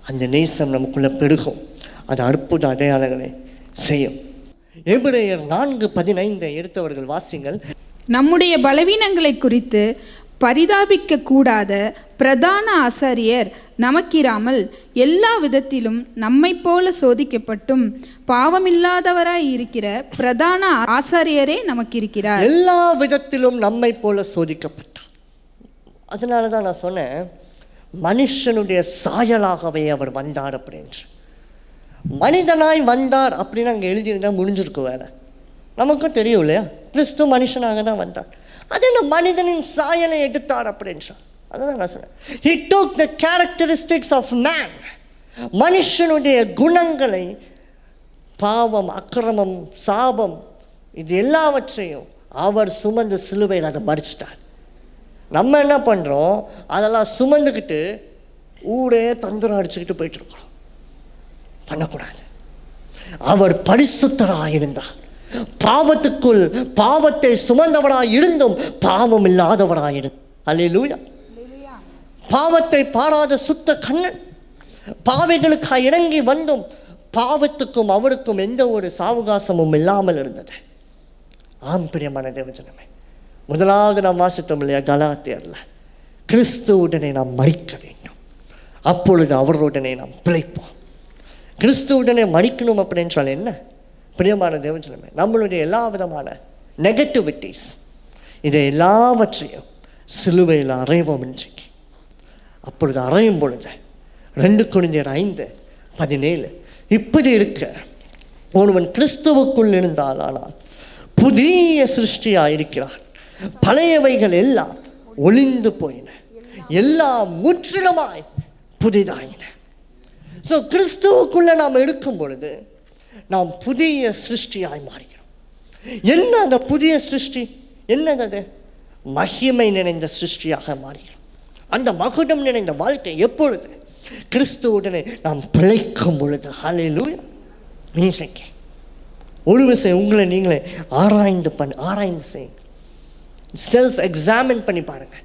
A: அந்த நேசம் நமக்குள்ளே பெருகும். அது அற்புத அடையாளங்களை செய்யும். எபிரேயர் 4:15 எடுத்தவர்கள் வாசிங்கள்.
B: நம்முடைய பலவீனங்களை குறித்து பரிதாபிக்க கூடாத பிரதான ஆசாரியர் நமக்கிராமல் எல்லா விதத்திலும் நம்மை போல சோதிக்கப்பட்டும் பாவமில்லாதவராய் இருக்கிற பிரதான ஆசாரியரே நமக்கு இருக்கிறார்.
A: எல்லா விதத்திலும் நம்மை போல சோதிக்கப்பட்டார். அதனால தான் நான் சொன்னேன், மனுஷனுடைய சாயலாகவே அவர் வந்தார் அப்படின்னு. மனிதனாய் வந்தார் அப்படின்னு அங்கே எழுதியிருந்தால் முடிஞ்சிருக்கும் வேலை. நமக்கும் தெரியும் இல்லையா, கிறிஸ்து மனுஷனாக தான் வந்தார். அது என்ன மனிதனின் சாயலை எடுத்தார் அப்படின்னு. அதுதான் நான் சொன்னேன், he took the characteristics of man. மனுஷனுடைய குணங்களை, பாவம், அக்கிரமம், சாபம், இது எல்லாவற்றையும் அவர் சுமந்து சிலுவையில் அதை மறிச்சிட்டார். நம்ம என்ன பண்ணுறோம், அதெல்லாம் சுமந்துக்கிட்டு ஊரே தந்திரம் அடிச்சுக்கிட்டு போயிட்டு இருக்கிறோம். பண்ணக்கூடாது. அவர் பரிசுத்தராக இருந்தார். பாவத்துக்குள் பாவத்தை சுமந்தவராய் இருந்தும் பாவம் இல்லாதவராய் இருந்தார். அல்லேலூயா. பாவத்தை பாராத சுத்த கண்ணன். பாவிகளுக்காக இறங்கி வந்தும் பாவத்துக்கும் அவருக்கும் எந்த ஒரு சாவகாசமும் இல்லாமல் இருந்தது. ஆம் பிரியமான தேவஜனமே, முதலாவது நாம் வாசித்தோம் இல்லையா கலாத்தியர்ல, கிறிஸ்துவுடனே நாம் மரிக்க வேண்டும், அப்பொழுது அவருடனே நாம் பிழைப்போம். கிறிஸ்துவுடனே மரிக்கணும் அப்படின்னு சொல்ல என்ன பிரியமான தேவஜனமே, நம்மளுடைய எல்லா விதமான நெகட்டிவிட்டிஸ் இதை எல்லாவற்றையும் சிலுவையில் அறைவோம் இன்றைக்கு. அப்பொழுது அறையும் பொழுது 2 கொரிந்தியர் 5:17 இப்படி இருக்க ஒருவன் கிறிஸ்துவுக்குள் இருந்தால் ஆனால் புதிய சிருஷ்டியாக இருக்கிறான், பழையவைகள் எல்லாம் ஒளிந்து போயின, எல்லாம் முற்றிலுமாய் புதிதாயின. ஸோ கிறிஸ்துவுக்குள்ளே நாம் இருக்கும் பொழுது நாம் புதிய சிருஷ்டியாய் மாறுகிறோம். என்ன அந்த புதிய சிருஷ்டி? என்னது? மகிமை நிறைந்த சிருஷ்டியாக மாறுகிறோம். அந்த மகுடம் நிறைந்த வாழ்க்கை எப்பொழுது? கிறிஸ்துவுடனே நாம் பிழைக்கும் பொழுது. ஹல்லேலூயா. இன்றைக்கு ஒரு விஷயம் உங்களை நீங்களே ஆராய்ந்து செய்யுங்க. செல்ஃப் எக்ஸாமின் பண்ணி பாருங்கள்.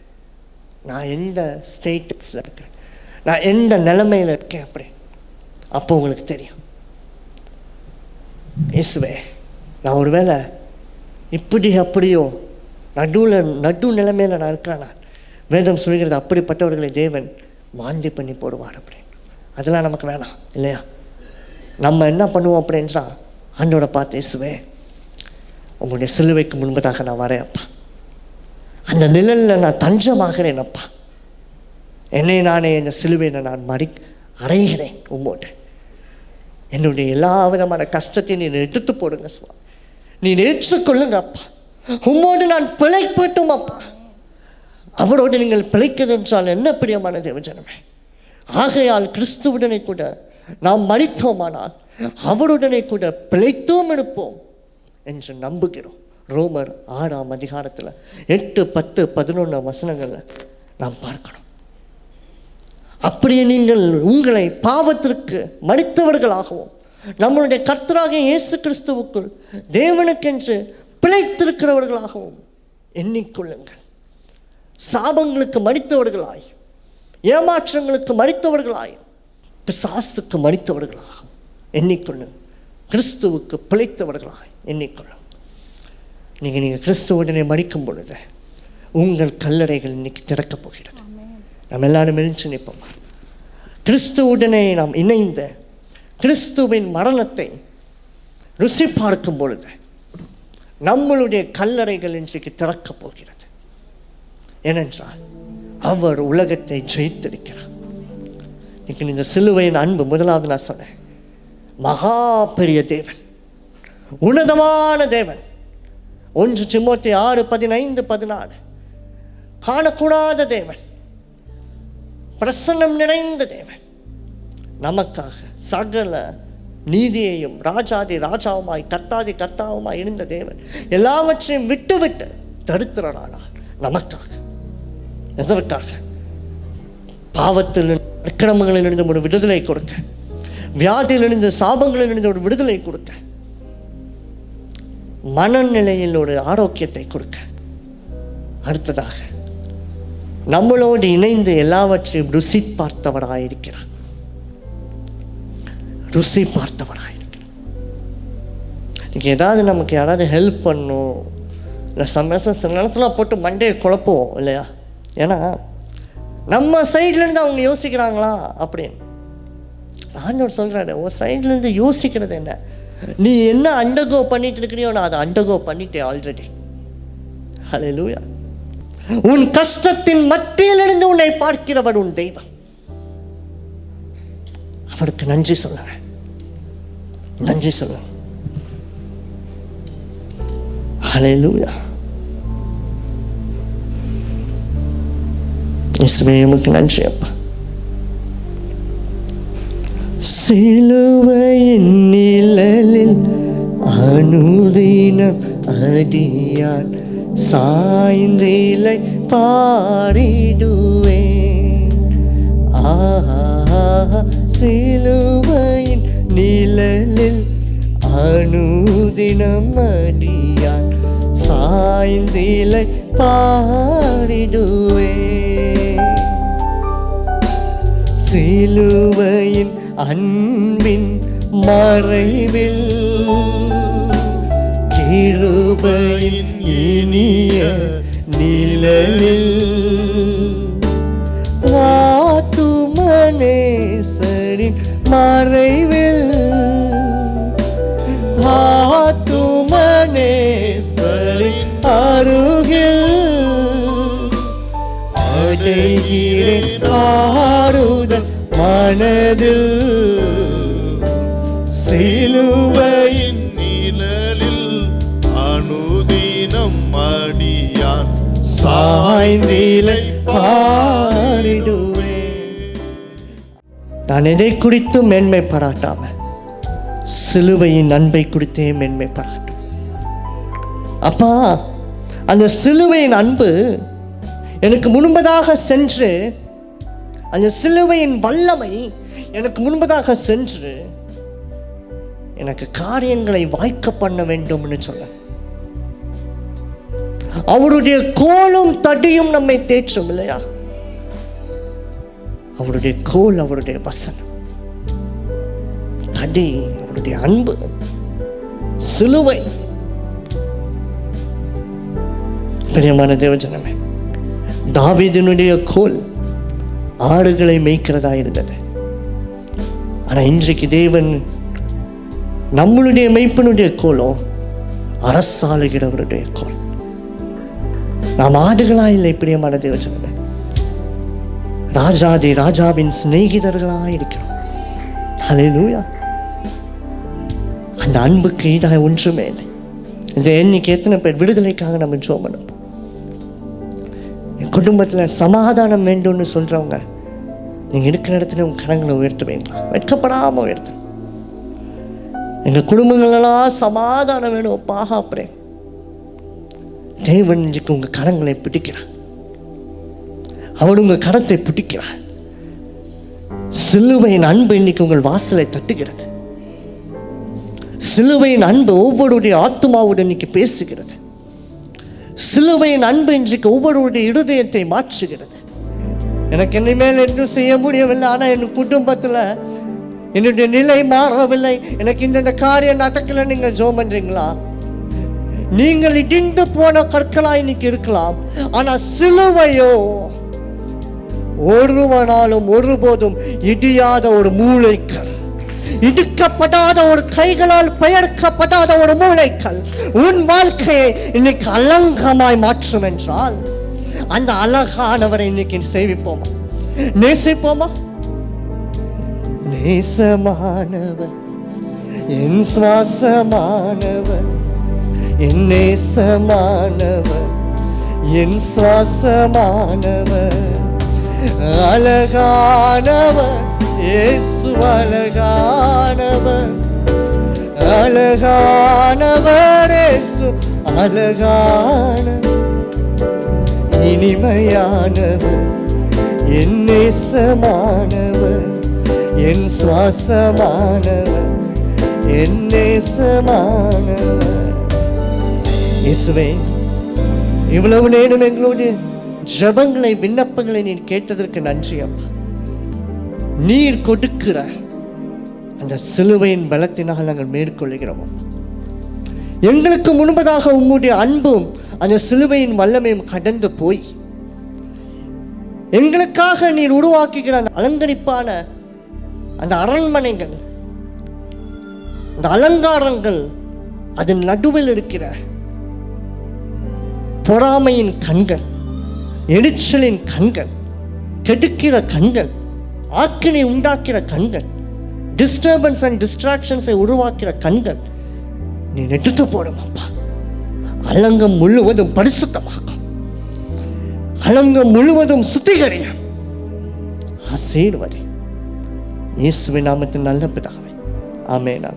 A: நான் எந்த ஸ்டேட்டஸில் இருக்கிறேன், நான் எந்த நிலைமையில் இருக்கேன் அப்படி. அப்போ உங்களுக்கு தெரியும், இயேசுவே நான் ஒரு வேளை இப்படி அப்படியோ நடு நிலைமையில் நான் இருக்கிறேன். வேதம் சொல்கிறது அப்படிப்பட்டவர்களை தேவன் வாந்தி பண்ணி போடுவார் அப்படின்னு. அதெல்லாம் நமக்கு வேணாம் இல்லையா? நம்ம என்ன பண்ணுவோம் அப்படின்றா, ஆண்டோட பார்த்து, இயேசுவே உங்களுடைய சிலுவைக்கு முன்பதாக நான் வரேன் அப்பா, அந்த நிழலில் நான் தஞ்சமாகிறேன் அப்பா, என்னை நானே இந்த சிலுவையில் நான் அறைகிறேன் உம்மோடு. என்னுடைய எல்லா விதமான கஷ்டத்தையும் நீ எடுத்து போடுங்க சுவா, நீ ஏற்றுக்கொள்ளுங்க அப்பா, உம்மோடு நான் பிழைப்பட்டும் அப்பா. அவரோடு நீங்கள் பிழைக்கிறது என்றால் என்ன பிரியமான தேவஜனமே, ஆகையால் கிறிஸ்துவுடனே கூட நாம் மரித்தோமானால் அவருடனே கூட பிழைத்தோம் இருப்போம் என்று நம்புகிறோம். ரோமர் 6ஆம் அதிகாரத்தில் 8, 10, 11 வசனங்களில் நாம் பார்க்கணும். அப்படியே நீங்கள் உங்களை பாவத்திற்கு மரித்தவர்களாகவும் நம்மளுடைய கர்த்தராகிய இயேசு கிறிஸ்துவுக்குள் தேவனுக்கென்று பிழைத்திருக்கிறவர்களாகவும் எண்ணிக்கொள்ளுங்கள். சாபங்களுக்கு மரித்தவர்களாய், ஏமாற்றங்களுக்கு மரித்தவர்களாய், பிசாசுக்கு மரித்தவர்களாக எண்ணிக்கொள்ளுங்கள். கிறிஸ்துவுக்கு பிழைத்தவர்களாய் எண்ணிக்கொள்ளுங்கள். நீங்கள் கிறிஸ்துவுடனே மரிக்கும் பொழுது உங்கள் கல்லறைகள் இன்னைக்கு திறக்கப் போகிறது. நம்ம எல்லாரும் எழுந்து நிற்போம். கிறிஸ்துவுடனே நாம் இணைந்த கிறிஸ்துவின் மரணத்தை ருசி பார்க்கும் பொழுது நம்மளுடைய கல்லறைகள் இன்றைக்கு திறக்கப் போகிறது. ஏனென்றால் அவர் உலகத்தை ஜெயித்திருக்கிறார். இன்னைக்கு இந்த சிலுவையின் அன்பு, முதலாவது நான் சொன்னேன், மகா பெரிய தேவன், உன்னதமான தேவன். 1 தீமோத்தேயு 6:15-14 காணக்கூடாத தேவன், பிரசன்னம் நிறைந்த தேவன், நமக்காக சகல நீதியையும் ராஜாதி ராஜாவுமாய் கர்த்தாதி கர்த்தாவுமாய் இருந்த தேவன் எல்லாவற்றையும் விட்டு தரித்திரரானார் நமக்காக. எதற்காக? பாவத்தில் அக்கிரமங்களிலிருந்து ஒரு விடுதலை கொடுக்க, வியாதியிலிருந்து சாபங்களிலிருந்து ஒரு விடுதலை கொடுக்க, மனநிலையில் ஒரு ஆரோக்கியத்தை கொடுக்க. அடுத்ததாக நம்மளோடு இணைந்து எல்லாவற்றையும் ருசி பார்த்தவராயிருக்கிறார். ருசி பார்த்தவராயிருக்கிறார். இன்னைக்கு ஏதாவது நமக்கு யாராவது ஹெல்ப் பண்ணும், இல்லை சில நேரத்தில் போட்டு மண்டையை குழப்புவோம் இல்லையா? ஏன்னா நம்ம சைட்லேருந்து அவங்க யோசிக்கிறாங்களா அப்படின்னு. ஆண்டவர் சொல்கிறாரு, ஒரு சைட்லேருந்து யோசிக்கிறது என்ன? நீ என்ன அண்டர்கோ பண்ணிட்டு இருக்கிறியோ நான் அதை அண்டர்கோ பண்ணிட்டேன் ஆல்ரெடி. ஹல்லேலூயா. உன் கஷ்டத்தின் மத்தியிலிருந்து உன்னை பார்க்கிறவர் உன் தெய்வம். அவருக்கு நன்றி சொல்லுங்க, நன்றி சொல்லுங்க. ஹல்லேலூயா. இயேசுவே உமக்கு நன்றி அப்பா. சிலுவையின் நிழலில் அனுதினம் அடியான் சாய்ந்திலை பாடிடுவேன். ஆஹா, சிலுவையின் நிழலில் அனுதினம் அடியான் சாய்ந்திலை பாடிடுவேன். சிலுவையின் அன்பின் மறைவில் கிருபையின் இனிய நிழலில் வாத்துமனேசரின் மறைவில் வாத்துமனேசரின் அருகில் அடைகிறேன் ஆறுதல் மனதில்.
D: சிலுவையின் நிழலில் அனுதினம் அடியான்
A: சாய்ந்திலை பாடிடுவேன். நான் எதை குறித்தும் மேன்மை பாராட்டாம சிலுவையின் அன்பை குறித்தே மேன்மை பாராட்டும். அப்பா, அந்த சிலுவையின் அன்பு எனக்கு முன்பதாக சென்று, அந்த சிலுவையின் வல்லமை எனக்கு முன்பதாக சென்று எனக்கு காரியங்களை வாய்க்க பண்ண வேண்டும்னு சொல்ல, அவருடைய கோலும் தடியும் நம்மை தேற்றும் இல்லையா? அவருடைய கோல், அவருடைய வசனம், தடி, அவருடைய அன்பு, சிலுவை. பிரியமான தேவஜனமே, தாவீதினுடைய கோல் ஆடுகளை மேய்க்கிறதா இருந்தது. ஆனா இன்றைக்கு தேவன் நம்மளுடைய மெய்ப்பனுடைய கோலோ அரசாளுகிறவருடைய கோல். நாம் ஆடுகளா இல்லை பிரியமான தேவஜனமே, ராஜாதி ராஜாவின் சிநேகிதர்களா இருக்கிறோம். ஹல்லேலூயா. அந்த அன்புக்கு ஈடாக ஒன்றுமே இல்லை. இந்த எண்ணிக்கை எத்தனை பேர் விடுதலைக்காக நம்ம ஜெபம் பண்ணணும்? என் குடும்பத்தில் சமாதானம் வேண்டும்னு சொல்றவங்க, நீங்க இருக்கிற இடத்துல உங்க கரங்களை உயர்த்துவீங்களா? வெட்கப்படாம உயர்த்து. எங்க குடும்பங்களெல்லாம் சமாதானம் வேணும் பாகா பிரே. தேவன் இன்றைக்கு உங்க கரங்களை பிடிக்கிறார். அவர் உங்க கரத்தை பிடிக்கிறார். சிலுவையின் அன்பு இன்னைக்கு உங்கள் வாசலை தட்டுகிறது. சிலுவையின் அன்பு ஒவ்வொருடைய ஆத்மாவுடன் இன்னைக்கு பேசுகிறது. சிலுவையின் அன்பு இன்றைக்கு ஒவ்வொருடைய இருதயத்தை மாற்றுகிறது. எனக்கு இனிமேல் எதுவும் செய்ய முடியவில்லை, ஆனால் என் குடும்பத்தில் என்னுடைய நிலை மாறவில்லை, எனக்கு இந்த காரியம் நடக்கல, நீங்கள் ஜெபம் பண்றீங்களா? நீங்கள் இடிந்து போன கற்களா இன்னைக்கு இருக்கலாம், ஆனா சிலுவையோ ஒருவனாலும் ஒருபோதும் இடியாத ஒரு மூளைக்கல், இடிக்கப்படாத ஒரு கைகளால் பெயர்க்கப்படாத ஒரு மூளைக்கல் உன் வாழ்க்கையை இன்னைக்கு அலங்கமாய் மாற்றும் என்றால், அந்த அழகானவரை இன்னைக்கு சேவிப்போமா? நேசிப்போமா? நேசமானவர், என் சுவாசமானவர், என் நேசமானவர், என் சுவாசமானவர், அழகானவர் இயேசு, அழகானவர், அழகானவர் இயேசு, அழகானவர், இனிமையானவர், என் நேசமானவர், என் சுவாசமானவர், என் நேசமானவர். இயேசுவே, இவ்வளவு நேரம் எங்களுடைய ஜெபங்களை விண்ணப்பங்களை நீர் கேட்டதற்கு நன்றி அப்பா. நீர் கொடுக்கிற அந்த சிலுவையின் பலத்தினால் நாங்கள் மேற்கொள்கிறோம் அப்பா. எங்களுக்கு முன்பதாக உங்களுடைய அன்பும் அந்த சிலுவையின் வல்லமையும் கடந்து போய் எங்களுக்காக நீர் உருவாக்குகிற அந்த அலங்கரிப்பான அந்த அரண்மனைகள், அந்த அலங்காரங்கள், அதன் நடுவில் இருக்கிற பொறாமையின் கண்கள், எரிச்சலின் கண்கள், கெடுக்கிற கண்கள், ஆக்கினை உண்டாக்கிற கண்கள், டிஸ்டர்பன்ஸ் அண்ட் டிஸ்ட்ராக்ஷன்ஸை உருவாக்கிற கண்கள் நீ எடுத்து போடும் அப்பா. அலங்கம் முழுவதும் பரிசுத்தமாக்கும், அலங்கம் முழுவதும் சுத்திகரியும், ஆசீர்வதி. இயேசுவின் நாமத்தில் நல்ல பிதாவே, ஆமென்.